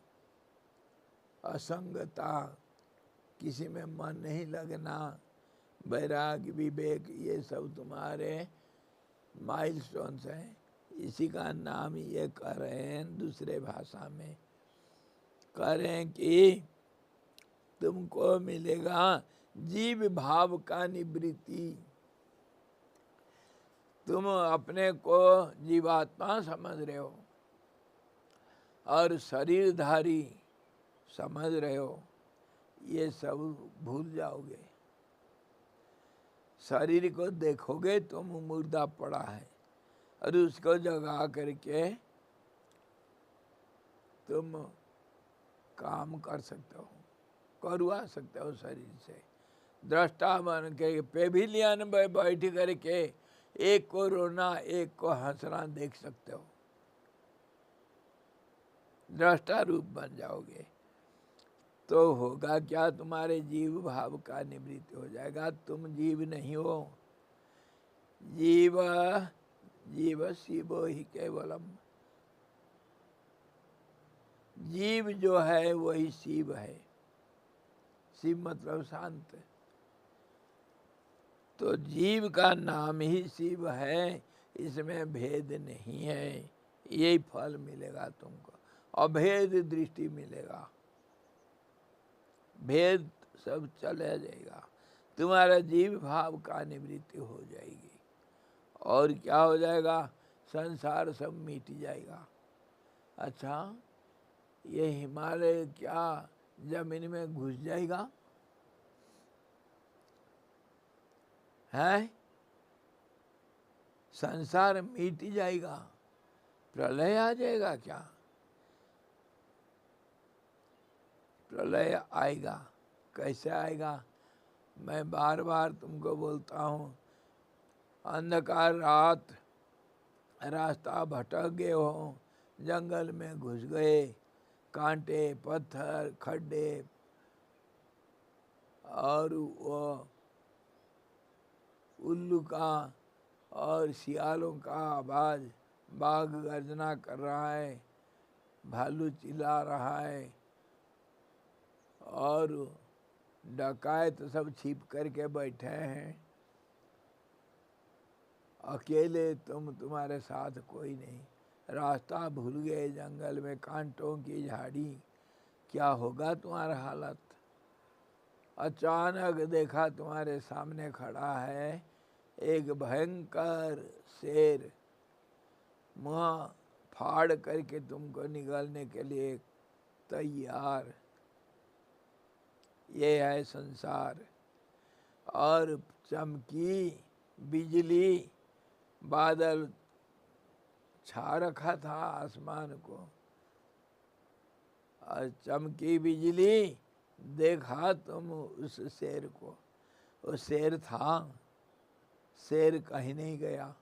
असंगता, किसी में मन नहीं लगना, वैराग्य, विवेक, ये सब तुम्हारे माइलस्टोन्स हैं। इसी का नाम ये कह रहे हैं, दूसरे भाषा में कह रहे हैं कि तुमको मिलेगा जीव भाव का निवृत्ति। तुम अपने को जीवात्मा समझ रहे हो और शरीरधारी समझ रहे हो, ये सब भूल जाओगे। शरीर को देखोगे तुम मुर्दा पड़ा है और उसको जगा करके तुम काम कर सकते हो, करवा सकते हो शरीर से। दृष्टा बन के पेविलियन में बैठ करके एक को रोना एक को हंसना देख सकते हो, दृष्टा रूप बन जाओगे तो होगा क्या, तुम्हारे जीव भाव का निवृत्ति हो जाएगा। तुम जीव नहीं हो, जीव जीव शिवो ही केवलम, जीव जो है वही शिव है। शिव मतलब शांत, तो जीव का नाम ही शिव है, इसमें भेद नहीं है। यही फल मिलेगा तुमको, अभेद दृष्टि मिलेगा, भेद सब चला जाएगा, तुम्हारा जीव भाव का निवृत्ति हो जाएगी। और क्या हो जाएगा, संसार सब मिट जाएगा। अच्छा, ये हिमालय क्या जमीन में घुस जाएगा है, संसार मिट जाएगा, प्रलय आ जाएगा क्या, प्रलय आएगा। कैसे आएगा, मैं बार बार तुमको बोलता हूँ, अंधकार रात, रास्ता भटक गए हो, जंगल में घुस गए, कांटे पत्थर खड्डे और वो उल्लू का और सियालों का आवाज़, बाघ गर्जना कर रहा है, भालू चिल्ला रहा है और डकैत सब छिप करके बैठे हैं, अकेले तुम्हारे साथ कोई नहीं, रास्ता भूल गए जंगल में कांटों की झाड़ी, क्या होगा तुम्हारा हालत। अचानक देखा तुम्हारे सामने खड़ा है एक भयंकर शेर, मुँह फाड़ करके तुमको निगलने के लिए तैयार। ये है संसार। और चमकी बिजली, बादल छा रखा था आसमान को, और चमकी बिजली, देखा तुम उस शेर को, वो शेर था, शेर कहीं नहीं गया,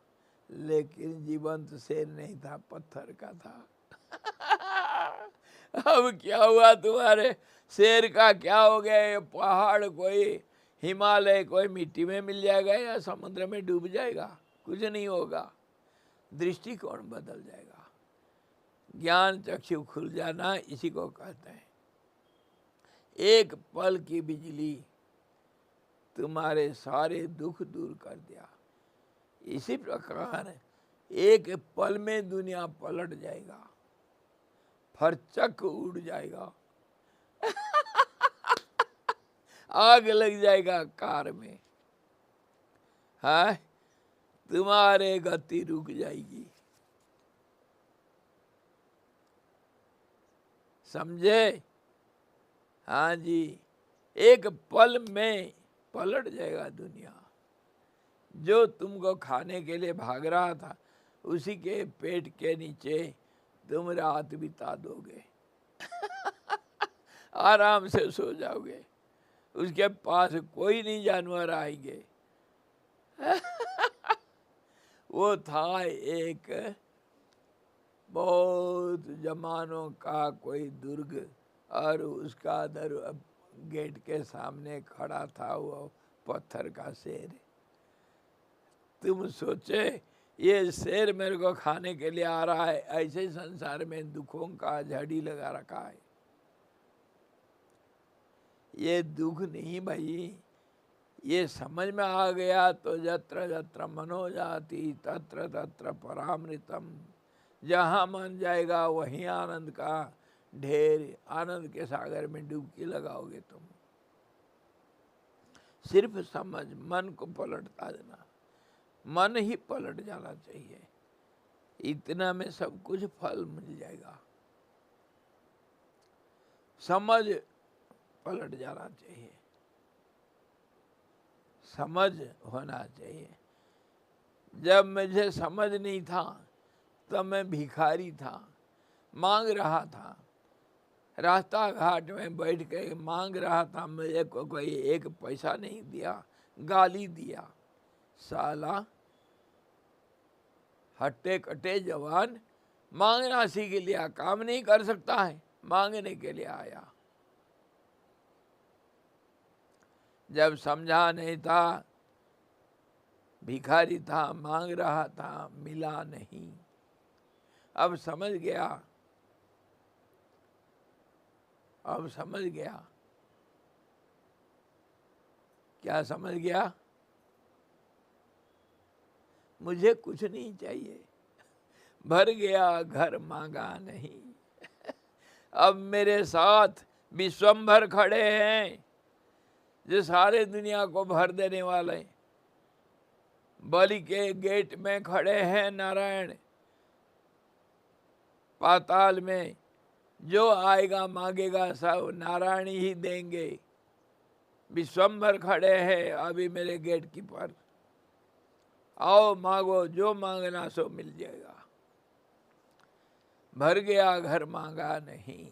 लेकिन जीवंत शेर नहीं था, पत्थर का था। अब क्या हुआ तुम्हारे शेर का, क्या हो गया, ये पहाड़ कोई हिमालय कोई मिट्टी में मिल जाएगा या समुद्र में डूब जाएगा, कुछ नहीं होगा, दृष्टिकोण बदल जाएगा, ज्ञान चक्षु खुल जाना, इसी को कहते हैं। एक पल की बिजली तुम्हारे सारे दुख दूर कर दिया। इसी प्रकार एक पल में दुनिया पलट जाएगा, फरचक उड़ जाएगा, आग लग जाएगा कार में, है तुम्हारे गति रुक जाएगी। समझे? हाँ जी, एक पल में पलट जाएगा दुनिया। जो तुमको खाने के लिए भाग रहा था, उसी के पेट के नीचे तुम रात बिता दोगे। आराम से सो जाओगे, उसके पास कोई नहीं जानवर आएंगे। वो था एक बहुत जमानों का कोई दुर्ग, और उसका गेट के सामने खड़ा था वो पत्थर का शेर। तुम सोचे ये शेर मेरे को खाने के लिए आ रहा है, ऐसे ही संसार में दुखों का झड़ी लगा रखा है। ये दुख नहीं भाई, ये समझ में आ गया तो जत्र जत्र मनो जाति तत्र तत्र परामृतम, जहाँ मन जाएगा वहीं आनंद का ढेर, आनंद के सागर में डुबकी लगाओगे तुम। सिर्फ समझ, मन को पलटता देना, मन ही पलट जाना चाहिए, इतना में सब कुछ फल मिल जाएगा। समझ पलट जाना चाहिए, समझ होना चाहिए। जब मुझे समझ नहीं था तब मैं भिखारी था, मांग रहा था, रास्ता घाट में बैठ के मांग रहा था, मुझे को कोई एक पैसा नहीं दिया, गाली दिया, साला हट्टे कट्टे जवान, मांगना सीख लिया, काम नहीं कर सकता है, मांगने के लिए आया। जब समझा नहीं था, भिखारी था, मांग रहा था, मिला नहीं। अब समझ गया, अब समझ गया। क्या समझ गया? मुझे कुछ नहीं चाहिए, भर गया घर मांगा नहीं। अब मेरे साथ विश्वंभर खड़े हैं, जो सारे दुनिया को भर देने वाले। बलि के गेट में खड़े हैं नारायण, पाताल में जो आएगा मांगेगा सब नारायण ही देंगे। विश्वंभर खड़े हैं अभी मेरे गेट की पर, आओ मांगो, जो मांगना सो मिल जाएगा। भर गया घर मांगा नहीं।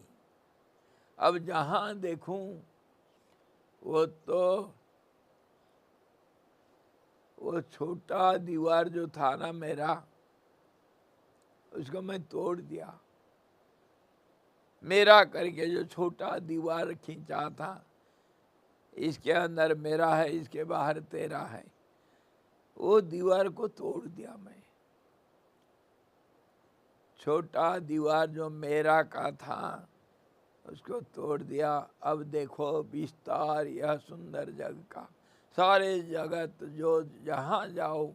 अब जहां देखूं वो छोटा दीवार जो था ना मेरा, उसको मैं तोड़ दिया। मेरा करके जो छोटा दीवार खींचा था, इसके अंदर मेरा है, इसके बाहर तेरा है, वो दीवार को तोड़ दिया मैं। छोटा दीवार जो मेरा का था उसको तोड़ दिया। अब देखो विस्तार यह सुंदर जग का। सारे जगत जो जहाँ जाओ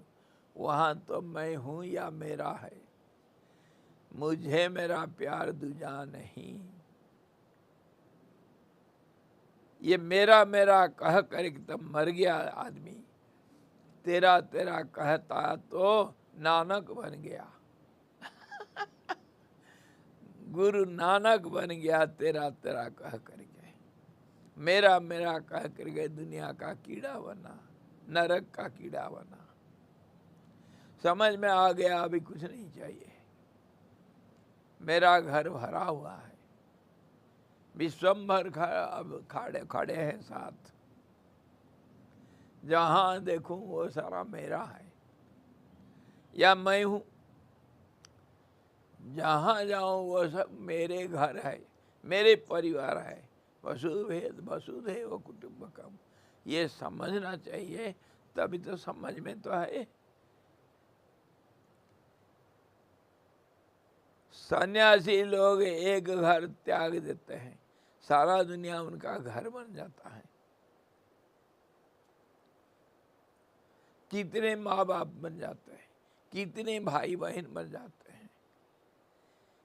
वहाँ तो मैं हूँ या मेरा है। मुझे मेरा प्यार दूजा नहीं। ये मेरा मेरा कह कर एकदम मर गया आदमी। तेरा तेरा कहता तो नानक बन गया। गुरु नानक बन गया तेरा तेरा कह करके। मेरा मेरा कह करके दुनिया का कीड़ा बना, नरक का कीड़ा बना। समझ में आ गया अभी कुछ नहीं चाहिए। मेरा घर भरा हुआ है, विश्वम्भर अब खड़े खड़े हैं साथ। जहां देखूं वो सारा मेरा है या मैं हूं। जहां जाऊं वो सब मेरे घर है, मेरे परिवार है। वसुधैव वसुधैव कुटुंबकम, ये समझना चाहिए। तभी तो समझ में तो है। सन्यासी लोग एक घर त्याग देते हैं, सारा दुनिया उनका घर बन जाता है। कितने माँ बाप बन जाते हैं, कितने भाई बहन बन जाते हैं।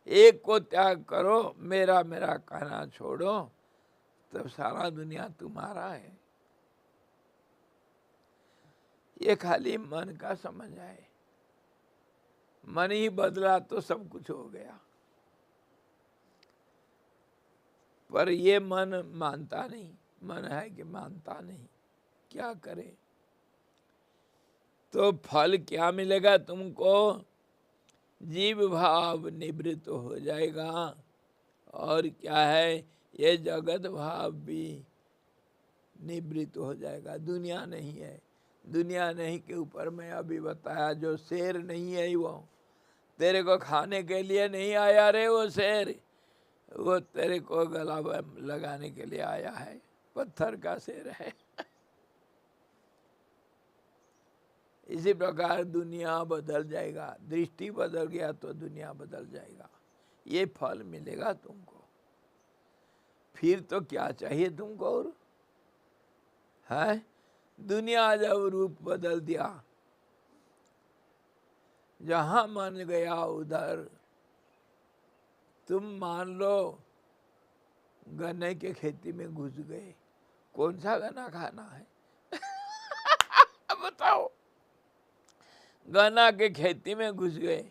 एक को त्याग करो, मेरा मेरा कहना छोड़ो, तब सारा दुनिया तुम्हारा है। ये खाली मन का समझ आए। मन ही बदला तो सब कुछ हो गया। पर ये मन मानता नहीं। मन है कि मानता नहीं, क्या करे। तो फल क्या मिलेगा तुमको? जीव भाव निवृत्त हो जाएगा। और क्या है, ये जगत भाव भी निवृत्त हो जाएगा। दुनिया नहीं है। दुनिया नहीं के ऊपर मैं अभी बताया, जो शेर नहीं है वो तेरे को खाने के लिए नहीं आया रे। वो शेर वो तेरे को गला लगाने के लिए आया है। पत्थर का शेर है। इसी प्रकार दुनिया बदल जाएगा। दृष्टि बदल गया तो दुनिया बदल जाएगा। ये फल मिलेगा तुमको। फिर तो क्या चाहिए तुमको और है। दुनिया जब रूप बदल दिया, जहां मन गया उधर। तुम मान लो गन्ने के खेती में घुस गए, कौन सा गन्ना खाना है? बताओ। गन्ना के खेती में घुस गए,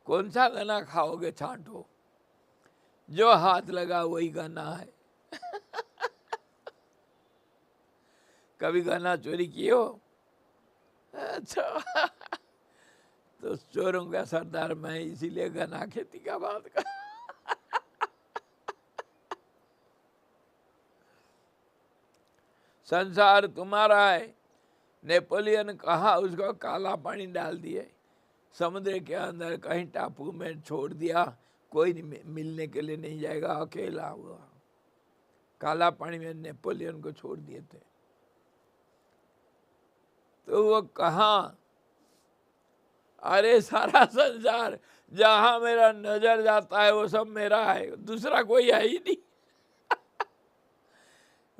कौन सा गन्ना खाओगे? छांटो, जो हाथ लगा वही गन्ना है। कभी गन्ना चोरी किए हो? अच्छा। तो चोरों का सरदार मैं, इसीलिए गन्ना खेती का बात कर। संसार तुम्हारा है। नेपोलियन कहा, उसको काला पानी डाल दिए समुद्र के अंदर, कहीं टापू में छोड़ दिया। कोई मिलने के लिए नहीं जाएगा, अकेला हुआ। काला पानी में नेपोलियन को छोड़ दिए थे। तो वो कहा, अरे सारा संसार जहां मेरा नजर जाता है वो सब मेरा है, दूसरा कोई है ही नहीं।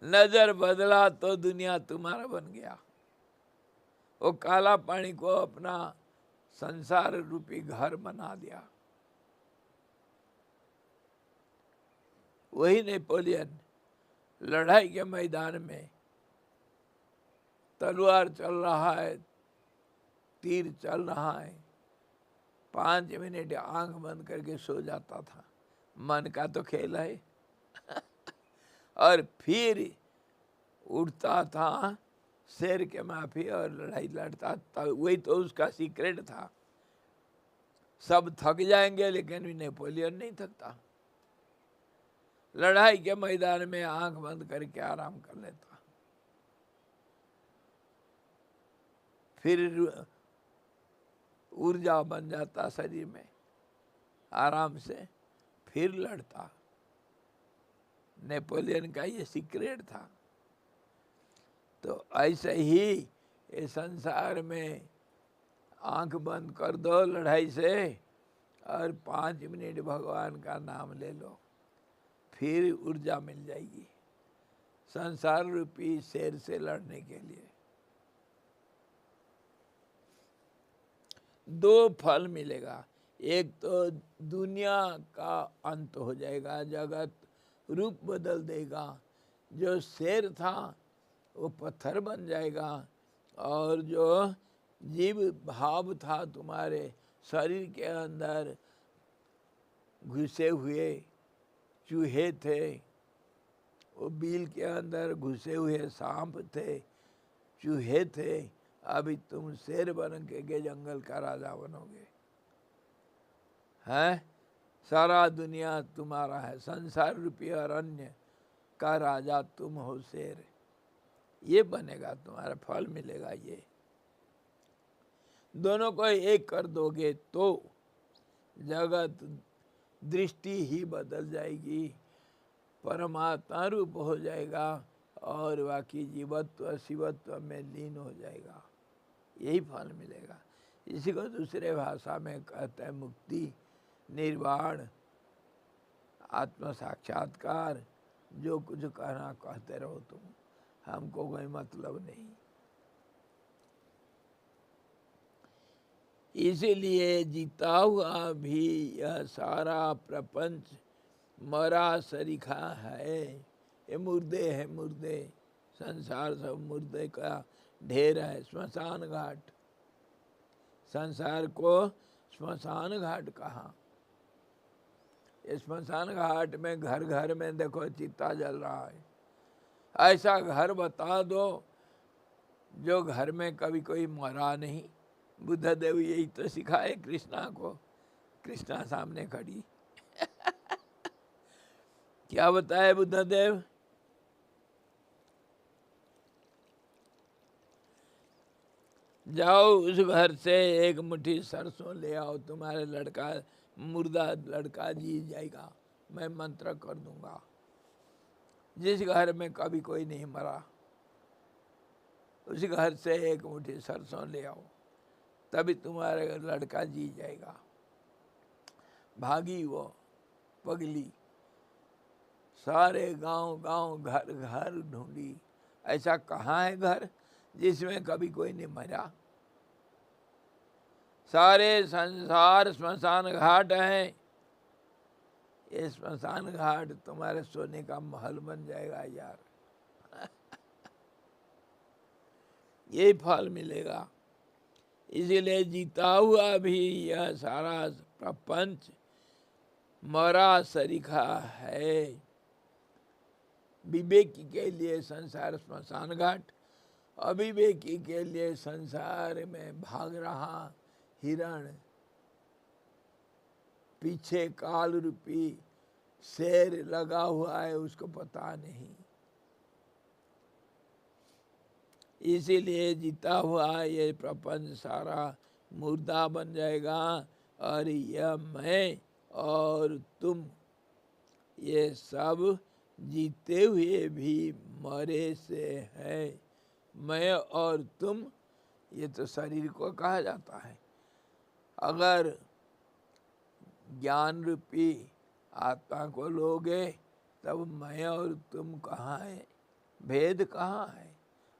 नजर बदला तो दुनिया तुम्हारा बन गया। वो काला पानी को अपना संसार रूपी घर बना दिया। वही नेपोलियन लड़ाई के मैदान में तलवार चल रहा है, तीर चल रहा है, 5 मिनट आंख बंद करके सो जाता था। मन का तो खेल है। और फिर उठता था शेर के माफी और लड़ाई लड़ता था। वही तो उसका सीक्रेट था। सब थक जाएंगे लेकिन भी नेपोलियन नहीं थकता। लड़ाई के मैदान में आंख बंद करके आराम कर लेता। फिर ऊर्जा बन जाता शरीर में, आराम से फिर लड़ता। नेपोलियन का ये सीक्रेट था। तो ऐसे ही ये संसार में आंख बंद कर दो लड़ाई से, और 5 मिनट भगवान का नाम ले लो, फिर ऊर्जा मिल जाएगी संसार रूपी शेर से लड़ने के लिए। 2 फल मिलेगा, एक तो दुनिया का अंत हो जाएगा, जगत रूप बदल देगा, जो शेर था वो पत्थर बन जाएगा, और जो जीव भाव था तुम्हारे शरीर के अंदर घुसे हुए चूहे थे, वो बिल के अंदर घुसे हुए सांप थे, चूहे थे, अभी तुम शेर बन के जंगल का राजा बनोगे। हैं, सारा दुनिया तुम्हारा है, संसार रूपी अरण्य का राजा तुम हो, शेर। ये बनेगा, तुम्हारा फल मिलेगा। ये दोनों को एक कर दोगे तो जगत दृष्टि ही बदल जाएगी, परमात्मा रूप हो जाएगा, और बाकी जीवत्व शिवत्व में लीन हो जाएगा। यही फल मिलेगा। इसी को दूसरे भाषा में कहते हैं मुक्ति, निर्वाण, आत्म साक्षात्कार। जो कुछ कहना कहते रहो तुम, हमको कोई मतलब नहीं। इसीलिए जीता हुआ भी यह सारा प्रपंच मरा सरीखा है। ये मुर्दे है, मुर्दे, संसार सब मुर्दे का ढेर है, स्मशान घाट। संसार को स्मशान घाट कहा। इस स्मशान घाट में घर घर में देखो चिता जल रहा है। ऐसा घर बता दो जो घर में कभी कोई मरा नहीं। बुद्ध देव यही तो सिखाए कृष्णा को। कृष्णा सामने खड़ी क्या बताए बुद्ध देव? जाओ उस घर से एक मुट्ठी सरसों ले आओ, तुम्हारे लड़का मुर्दा लड़का जी जाएगा, मैं मंत्र कर दूंगा। जिस घर में कभी कोई नहीं मरा उस घर से एक मुट्ठी सरसों ले आओ, तभी तुम्हारे लड़का जी जाएगा। भागी वो पगली, सारे गांव गांव घर घर ढूंढी। ऐसा कहाँ है घर जिसमें कभी कोई नहीं मरा? सारे संसार स्मशान घाट है। ये स्मशान घाट तुम्हारे सोने का महल बन जाएगा यार। ये फल मिलेगा। इसीलिए जीता हुआ भी यह सारा प्रपंच मरा सरीखा है। विवेकी के लिए संसार स्मशान घाट, अविवेकी के लिए संसार में भाग रहा हिरण, पीछे काल रूपी शेर लगा हुआ है, उसको पता नहीं। इसीलिए जीता हुआ ये प्रपंच सारा मुर्दा बन जाएगा, और यह मैं और तुम ये सब जीते हुए भी मरे से है। मैं और तुम, ये तो शरीर को कहा जाता है। अगर ज्ञान रूपी आत्मा को लोगे तब मैं और तुम कहाँ है, भेद कहाँ है?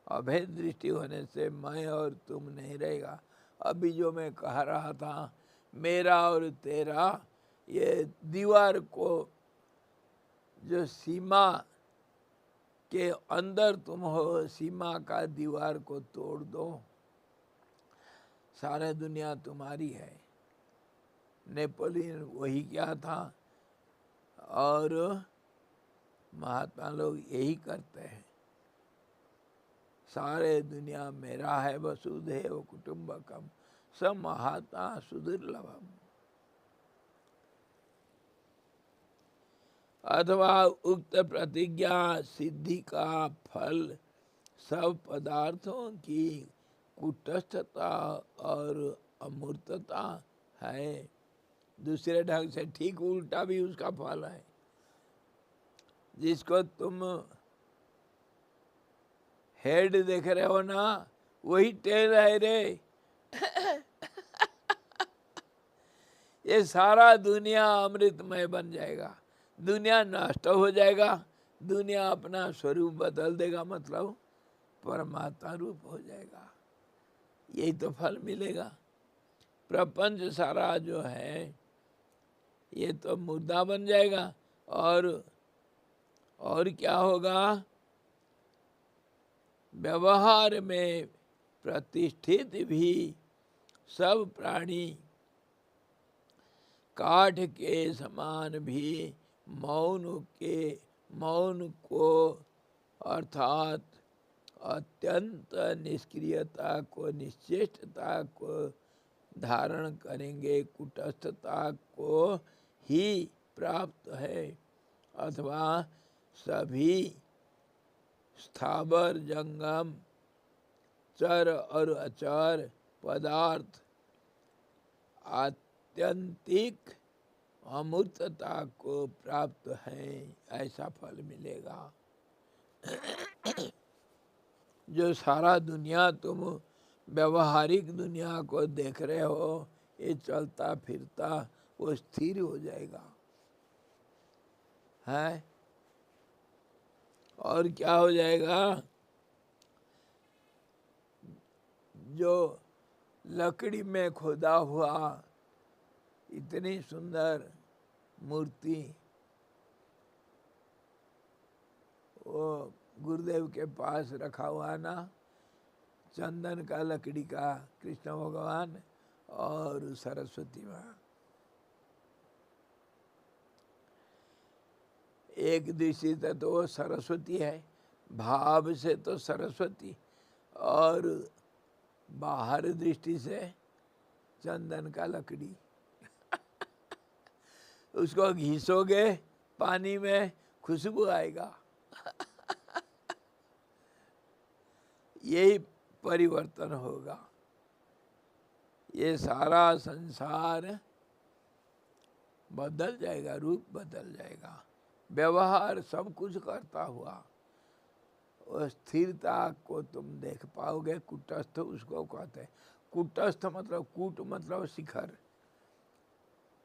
अभेद दृष्टि होने से मैं और तुम नहीं रहेगा। अभी जो मैं कह रहा था मेरा और तेरा, ये दीवार को जो सीमा के अंदर तुम हो, सीमा का दीवार को तोड़ दो, सारा दुनिया तुम्हारी है। नेपोलियन वही क्या था, और महात्मा लोग यही करते हैं। सारे दुनिया मेरा है, वसुधैव कुटुंबकम स महात्मा सुदुर्लभम। अथवा उक्त प्रतिज्ञा सिद्धि का फल सब पदार्थों की कुटस्थता और अमूर्तता है। दूसरे ढंग से ठीक उल्टा भी उसका फल है। जिसको तुम हेड देख रहे हो ना, वही टेल है रे। ये सारा दुनिया अमृतमय बन जाएगा, दुनिया नष्ट हो जाएगा, दुनिया अपना स्वरूप बदल देगा, मतलब परमात्मा रूप हो जाएगा। यही तो फल मिलेगा। प्रपंच सारा जो है ये तो मुर्दा बन जाएगा। और क्या होगा? व्यवहार में प्रतिष्ठित भी सब प्राणी काठ के समान भी मौन को अर्थात अत्यंत निष्क्रियता को, निश्चेष्टता को धारण करेंगे, कुटस्थता को ही प्राप्त है। अथवा सभी स्थावर जंगम चर और अचर पदार्थ आत्यंतिक अमूर्तता को प्राप्त है, ऐसा फल मिलेगा। जो सारा दुनिया तुम व्यवहारिक दुनिया को देख रहे हो, ये चलता फिरता, वो स्थिर हो जाएगा है। और क्या हो जाएगा? जो लकड़ी में खोदा हुआ इतनी सुंदर मूर्ति, वो गुरुदेव के पास रखा हुआ ना, चंदन का, लकड़ी का, कृष्ण भगवान और सरस्वती माँ। एक दृष्टि से तो वो सरस्वती है, भाव से तो सरस्वती, और बाहर दृष्टि से चंदन का लकड़ी। उसको घिसोगे पानी में, खुशबू आएगा। यही परिवर्तन होगा। ये सारा संसार बदल जाएगा, रूप बदल जाएगा। व्यवहार सब कुछ करता हुआ और स्थिरता को तुम देख पाओगे। कुटस्थ उसको कहते हैं। कुटस्थ मतलब, कूट मतलब शिखर,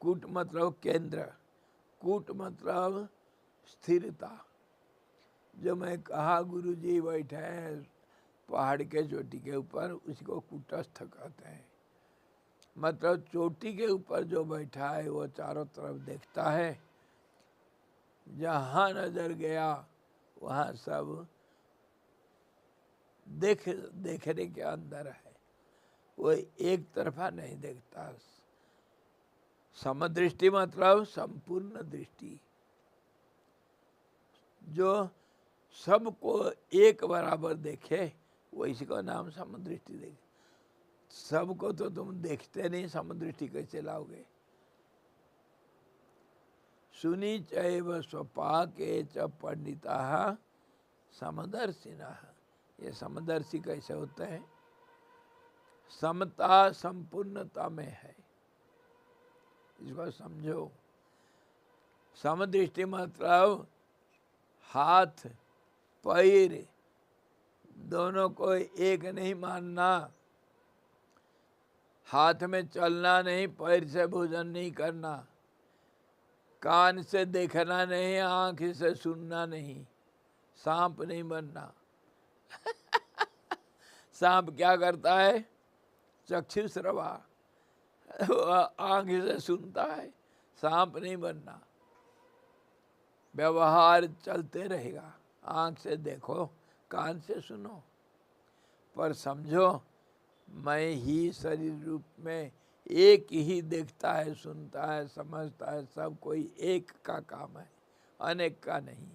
कूट मतलब केंद्र, कूट मतलब स्थिरता। जो मैं कहा गुरुजी बैठे हैं पहाड़ के चोटी के ऊपर, उसको कुटस्थ कहते हैं। मतलब चोटी के ऊपर जो बैठा है वो चारों तरफ देखता है, जहाँ नजर गया वहाँ सब देखने के अंदर है, वो एक तरफा नहीं देखता। समदृष्टि मतलब संपूर्ण दृष्टि, जो सबको एक बराबर देखे, वो इसका नाम समदृष्टि देखे। सबको तो तुम देखते नहीं, समदृष्टि कैसे लाओगे? सुनी चैव स्वपाके च पंडिता समदर्शिना। ये समदर्शी कैसे होते हैं? समता संपूर्णता में है, इसको समझो। समदृष्टि मतलब हाथ पैर दोनों को एक नहीं मानना, हाथ में चलना नहीं, पैर से भोजन नहीं करना, कान से देखना नहीं, आँख से सुनना नहीं, सांप नहीं बनना। सांप क्या करता है? चक्षुश्रवा, आँख से सुनता है। सांप नहीं बनना। व्यवहार चलते रहेगा, आँख से देखो, कान से सुनो, पर समझो मैं ही शरीर रूप में एक ही देखता है, सुनता है, समझता है। सब कोई एक का काम है, अनेक का नहीं।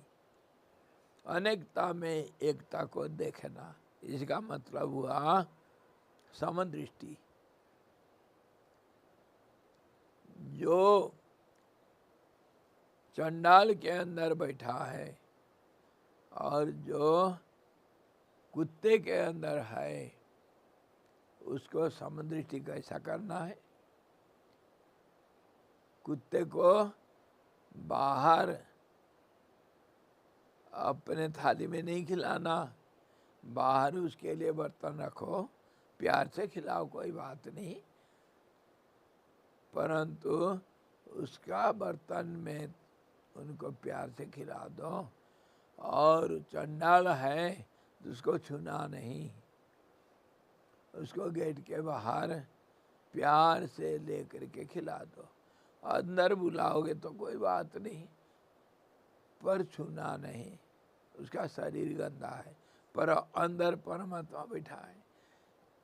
अनेकता में एकता को देखना, इसका मतलब हुआ समदृष्टि। जो चंडाल के अंदर बैठा है और जो कुत्ते के अंदर है, उसको समदृष्टि कैसा करना है? कुत्ते को बाहर अपने थाली में नहीं खिलाना, बाहर उसके लिए बर्तन रखो, प्यार से खिलाओ, कोई बात नहीं। परंतु उसका बर्तन में उनको प्यार से खिला दो। और चंडाल है तो उसको छूना नहीं, उसको गेट के बाहर प्यार से लेकर के खिला दो। अंदर बुलाओगे तो कोई बात नहीं, पर छूना नहीं, उसका शरीर गंदा है, पर अंदर परमात्मा बैठा है।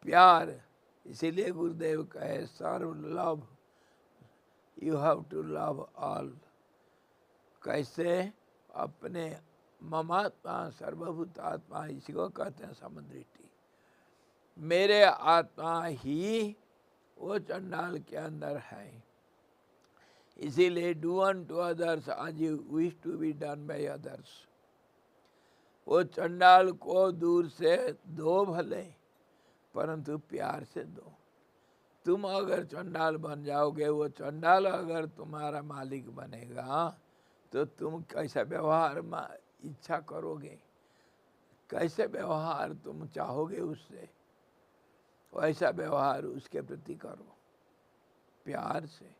प्यार, इसीलिए गुरुदेव कहे सर्व love, you have to love all. कैसे? अपने ममात्मा सर्वभूतात्मा, इसी को कहते हैं समदृष्टि। मेरे आत्मा ही वो चंडाल के अंदर है। इसीलिए do unto others as you wish to be done by others. वो चंडाल को दूर से दो भले, परंतु प्यार से दो। तुम अगर चंडाल बन जाओगे, वो चंडाल अगर तुम्हारा मालिक बनेगा, तो तुम कैसा व्यवहार इच्छा करोगे, कैसे व्यवहार तुम चाहोगे उससे, वैसा व्यवहार उसके प्रति करो, प्यार से।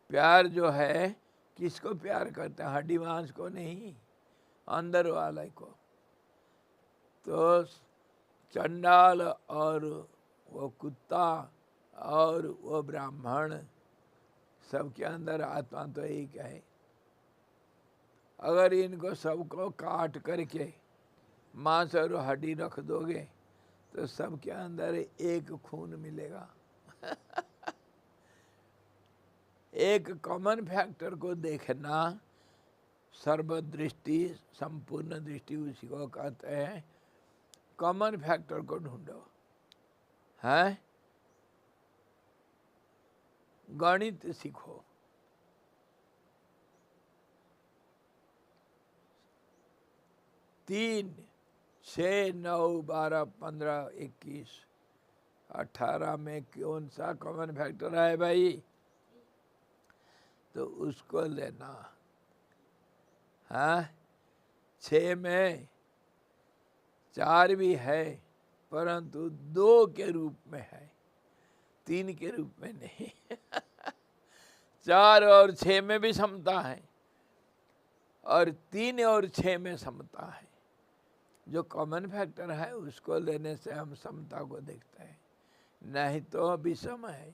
प्यार जो है, किसको प्यार करते हैं? हड्डी मांस को नहीं, अंदर वाले को। तो चंडाल और वो कुत्ता और वो ब्राह्मण, सबके अंदर आत्मा तो एक है। अगर इनको सबको काट करके मांस और हड्डी रख दोगे तो सबके अंदर एक खून मिलेगा। एक कॉमन फैक्टर को देखना, सर्वदृष्टि, संपूर्ण दृष्टि उसी को कहते हैं। कॉमन फैक्टर को ढूंढो, है? गणित सीखो, 3, 6, 9, 12, 15, 21, 18 में कौन सा कॉमन फैक्टर है भाई? तो उसको लेना। हाँ, 6 में 4 भी है, परंतु 2 के रूप में है, 3 के रूप में नहीं। 4 और 6 में भी समता है, और 3 और 6 में समता है। जो कॉमन फैक्टर है उसको लेने से हम समता को देखते हैं, नहीं तो विषम है।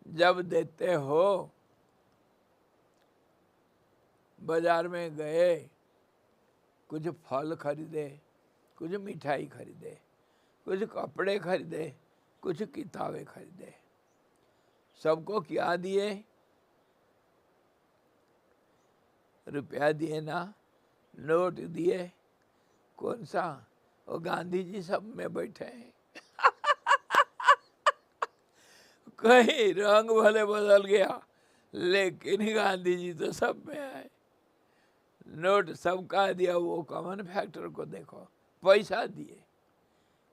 जब देते हो, बाजार में गए, कुछ फल खरीदे, कुछ मिठाई खरीदे, कुछ कपड़े खरीदे, कुछ किताबें खरीदे, सबको क्या दिए? रुपया दिए ना, नोट दिए। कौन सा? वो गांधी जी सब में बैठे हैं। कहीं रंग भले बदल गया, लेकिन गांधी जी तो सब में है। नोट सबका दिया, वो कॉमन फैक्टर को देखो। पैसा दिए,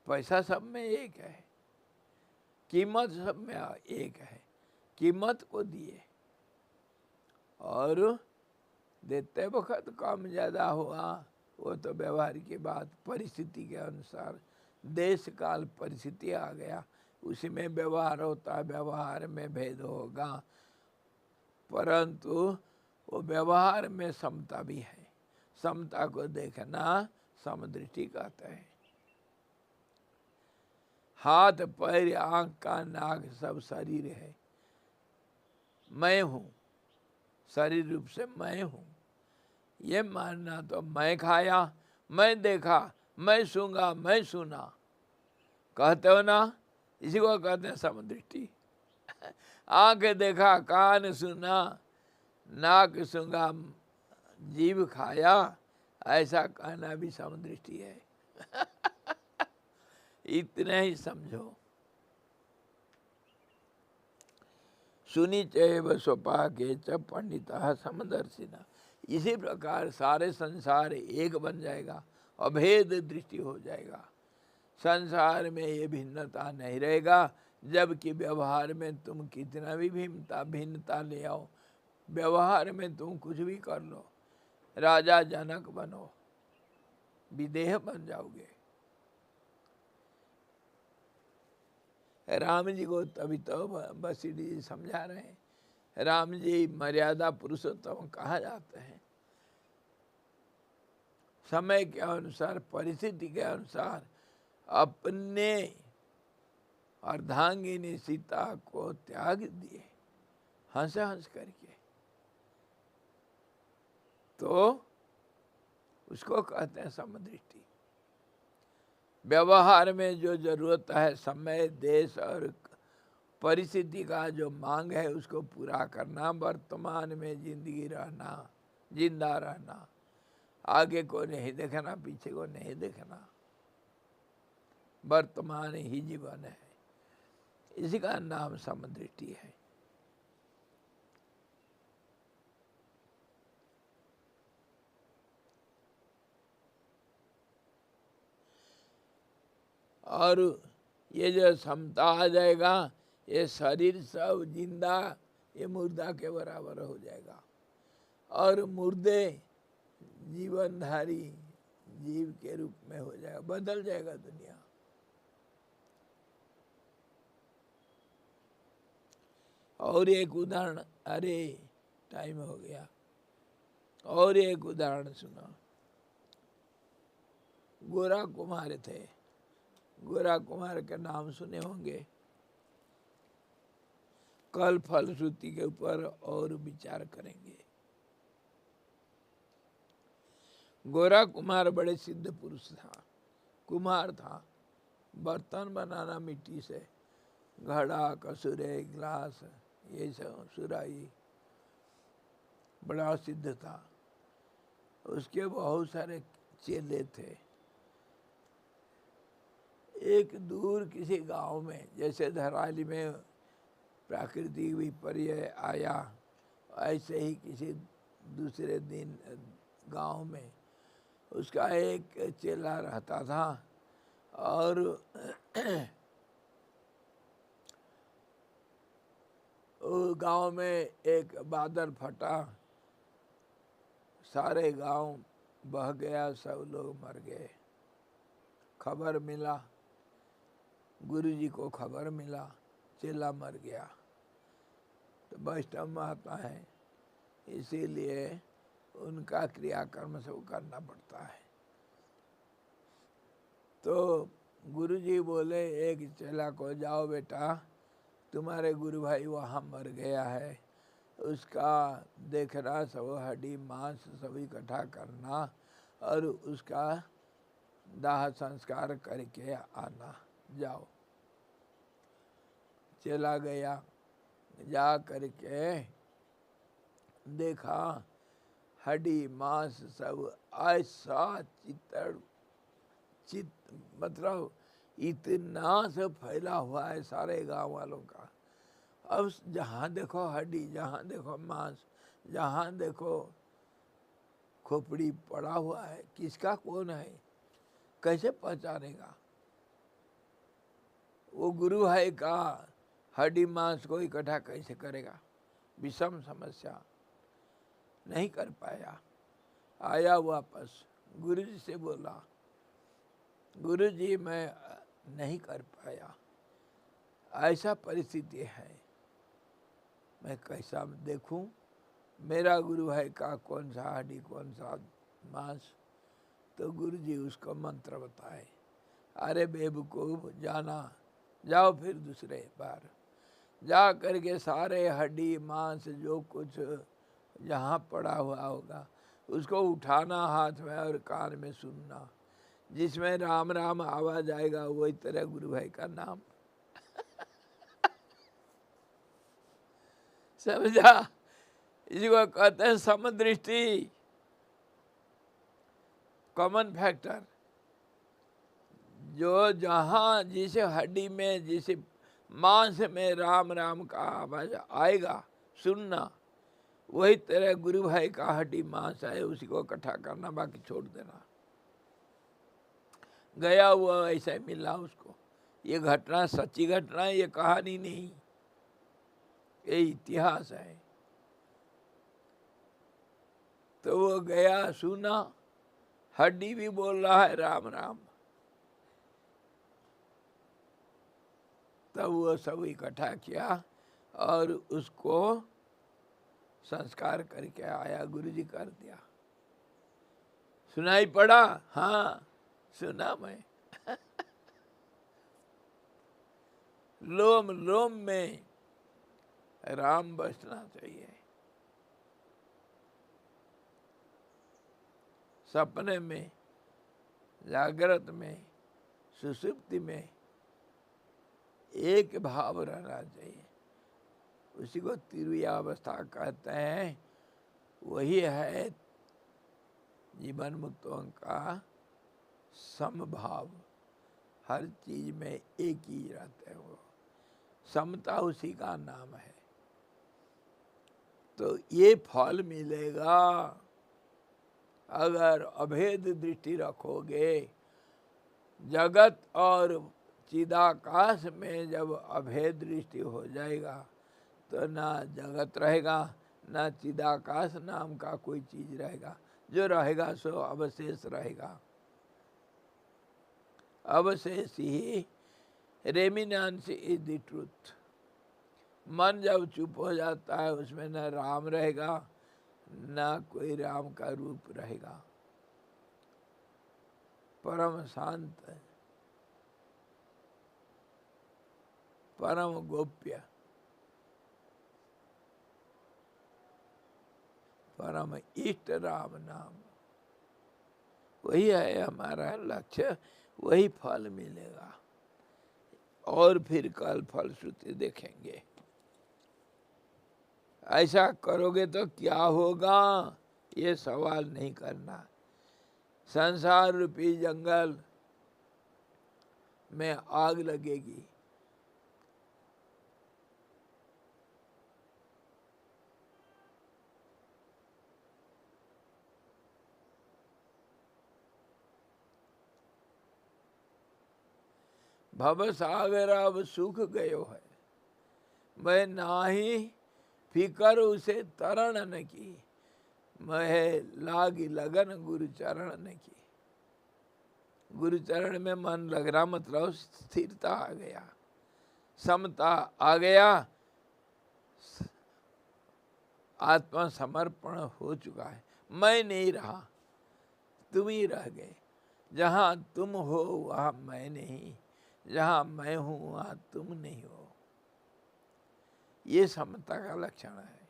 पैसा सब में एक है, कीमत सब में एक है, कीमत को दिए। और देते वक्त कम ज़्यादा हुआ, वो तो व्यवहार की बात, परिस्थिति के अनुसार, देश काल परिस्थिति आ गया, उसी में व्यवहार होता है, व्यवहार में भेद होगा। परंतु वो व्यवहार में समता भी है। समता को देखना समदृष्टि कहते हैं। हाथ, पैर, आंख, कान, नाक सब शरीर है। मैं हूँ, शरीर रूप से मैं हूँ, ये मानना तो मैं खाया, मैं देखा, मैं सूंघा, मैं सुना, कहते हो ना, इसी को कहते हैं समदृष्टि। आंख देखा, कान सुना, नाक सूंघा, जीभ खाया, ऐसा कहना भी समदृष्टि है। इतना ही समझो। सुनी चैव स्वपाके च पंडिता समदर्शिना। इसी प्रकार सारे संसार एक बन जाएगा, अभेद दृष्टि हो जाएगा। संसार में ये भिन्नता नहीं रहेगा, जबकि व्यवहार में तुम कितना भी भिन्नता ले आओ, व्यवहार में तुम कुछ भी कर लो, राजा जनक बनो, विदेह बन जाओगे, राम जी को तभी तो बसीडी जी समझा रहे हैं, राम जी मर्यादा पुरुषोत्तम कहा जाते हैं। समय के अनुसार, परिस्थिति के अनुसार अपने अर्धांगिनी सीता को त्याग दिए हंस हंस करके, तो उसको कहते हैं समदृष्टि। व्यवहार में जो जरूरत है, समय देश और परिस्थिति का जो मांग है उसको पूरा करना, वर्तमान में जिंदगी रहना, जिंदा रहना, आगे को नहीं देखना, पीछे को नहीं देखना, वर्तमान ही जीवन है, इसी का नाम समदृष्टि है। और ये जो क्षमता आ जाएगा, ये शरीर सब जिंदा, ये मुर्दा के बराबर हो जाएगा, और मुर्दे जीवनधारी जीव के रूप में हो जाएगा, बदल जाएगा दुनिया। और एक उदाहरण, अरे टाइम हो गया, और एक उदाहरण सुना। गोरा कुमार थे, गोरा कुमार के नाम सुने होंगे। कल फलश्रुति के ऊपर और विचार करेंगे। गोरा कुमार बड़े सिद्ध पुरुष था, कुमार था। बर्तन बनाना मिट्टी से, घड़ा, कसूरे, गिलास, ये सब सुराही, बड़ा सिद्ध था। उसके बहुत सारे चेले थे। एक दूर किसी गांव में, जैसे धराली में प्राकृतिक विपर्य आया, ऐसे ही किसी दूसरे दिन गांव में उसका एक चेला रहता था, और वो गांव में एक बादल फटा, सारे गांव बह गया, सब लोग मर गए। खबर मिला, गुरुजी को खबर मिला, चेला मर गया। तो वैष्णव महात्मा है, इसीलिए उनका क्रियाकर्म सब करना पड़ता है। तो गुरुजी बोले एक चेला को, जाओ बेटा, तुम्हारे गुरु भाई वहाँ मर गया है, उसका देखना, सब हड्डी मांस सब इकट्ठा करना, और उसका दाह संस्कार करके आना, जाओ। चला गया, जा करके देखा, हड्डी मांस सब ऐसा मतलब इतना सब फैला हुआ है सारे गांव वालों का। अब जहाँ देखो हड्डी, जहाँ देखो मांस, जहाँ देखो खोपड़ी पड़ा हुआ है, किसका कौन है, कैसे पहचानेगा? वो गुरु है का हड्डी मांस को इकट्ठा कैसे करेगा? विषम समस्या, नहीं कर पाया। आया वापस, गुरुजी से बोला, गुरुजी मैं नहीं कर पाया, ऐसा परिस्थिति है, मैं कैसा देखूं? मेरा गुरु है का कौन सा हड्डी, कौन सा मांस? तो गुरुजी उसको मंत्र बताए। अरे बेवकूफ, जाना, जाओ फिर दूसरे बार जा करके सारे हड्डी मांस जो कुछ जहाँ पड़ा हुआ होगा उसको उठाना हाथ में और कान में सुनना, जिसमें राम राम आवाज आएगा वही तेरा गुरु भाई का नाम। समझा? इसको कहते हैं समदृष्टि, कॉमन फैक्टर। जो जहाँ जिस हड्डी में, जिस मांस में राम राम का आवाज आएगा सुनना, वही तेरे गुरु भाई का हड्डी मांस है, उसी को इकट्ठा करना, बाकी छोड़ देना। गया हुआ ऐसा मिला उसको। ये घटना सच्ची घटना है, ये कहानी नहीं, ये इतिहास है। तो वो गया, सुना, हड्डी भी बोल रहा है राम राम। तब वो सब इकट्ठा किया और उसको संस्कार करके आया, गुरुजी कर दिया। सुनाई पड़ा? हाँ सुना मैं। लोम लोम में राम बसना चाहिए। सपने में, जागृत में, सुषुप्ति में एक भाव रहना चाहिए। उसी को तिरुया अवस्था कहते हैं। वही है जीवन मुक्तों का समभाव। हर चीज में एक ही रहते हैं वो। समता उसी का नाम है। तो ये फल मिलेगा अगर अभेद दृष्टि रखोगे। जगत और चिदाकाश में जब अभेद दृष्टि हो जाएगा तो ना जगत रहेगा, ना चिदाकाश नाम का कोई चीज रहेगा। जो रहेगा सो अवशेष रहेगा। अवशेष ही रेमिनेंस इज द ट्रूथ। मन जब चुप हो जाता है उसमें न राम रहेगा, ना कोई राम का रूप रहेगा। परम शांत, परम गोप्य, परम इष्ट राम नाम, वही है हमारा लक्ष्य। वही फल मिलेगा। और फिर कल फलश्रुति देखेंगे। ऐसा करोगे तो क्या होगा, ये सवाल नहीं करना। संसार रूपी जंगल में आग लगेगी। भव सागर अब सूख गयो है, मैं नाही फिकर उसे तरण न की। मैं लागी लगन गुरु चरण न की। गुरु चरण में मन लग रहा, मतलब स्थिरता आ गया, समता आ गया, आत्मसमर्पण हो चुका है। मैं नहीं रहा, तुम ही रह गए। जहाँ तुम हो वहाँ मैं नहीं, जहाँ मैं हूँ वहाँ तुम नहीं हो। ये समता का लक्षण है।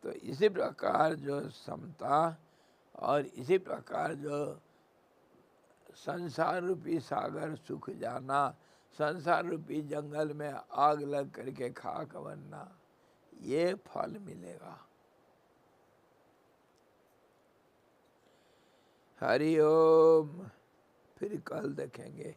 तो इसी प्रकार जो समता और इसी प्रकार जो संसार रूपी सागर सूख जाना, संसार रूपी जंगल में आग लग करके खाक बनना, ये फल मिलेगा। हरि ओम। फिर कल देखेंगे।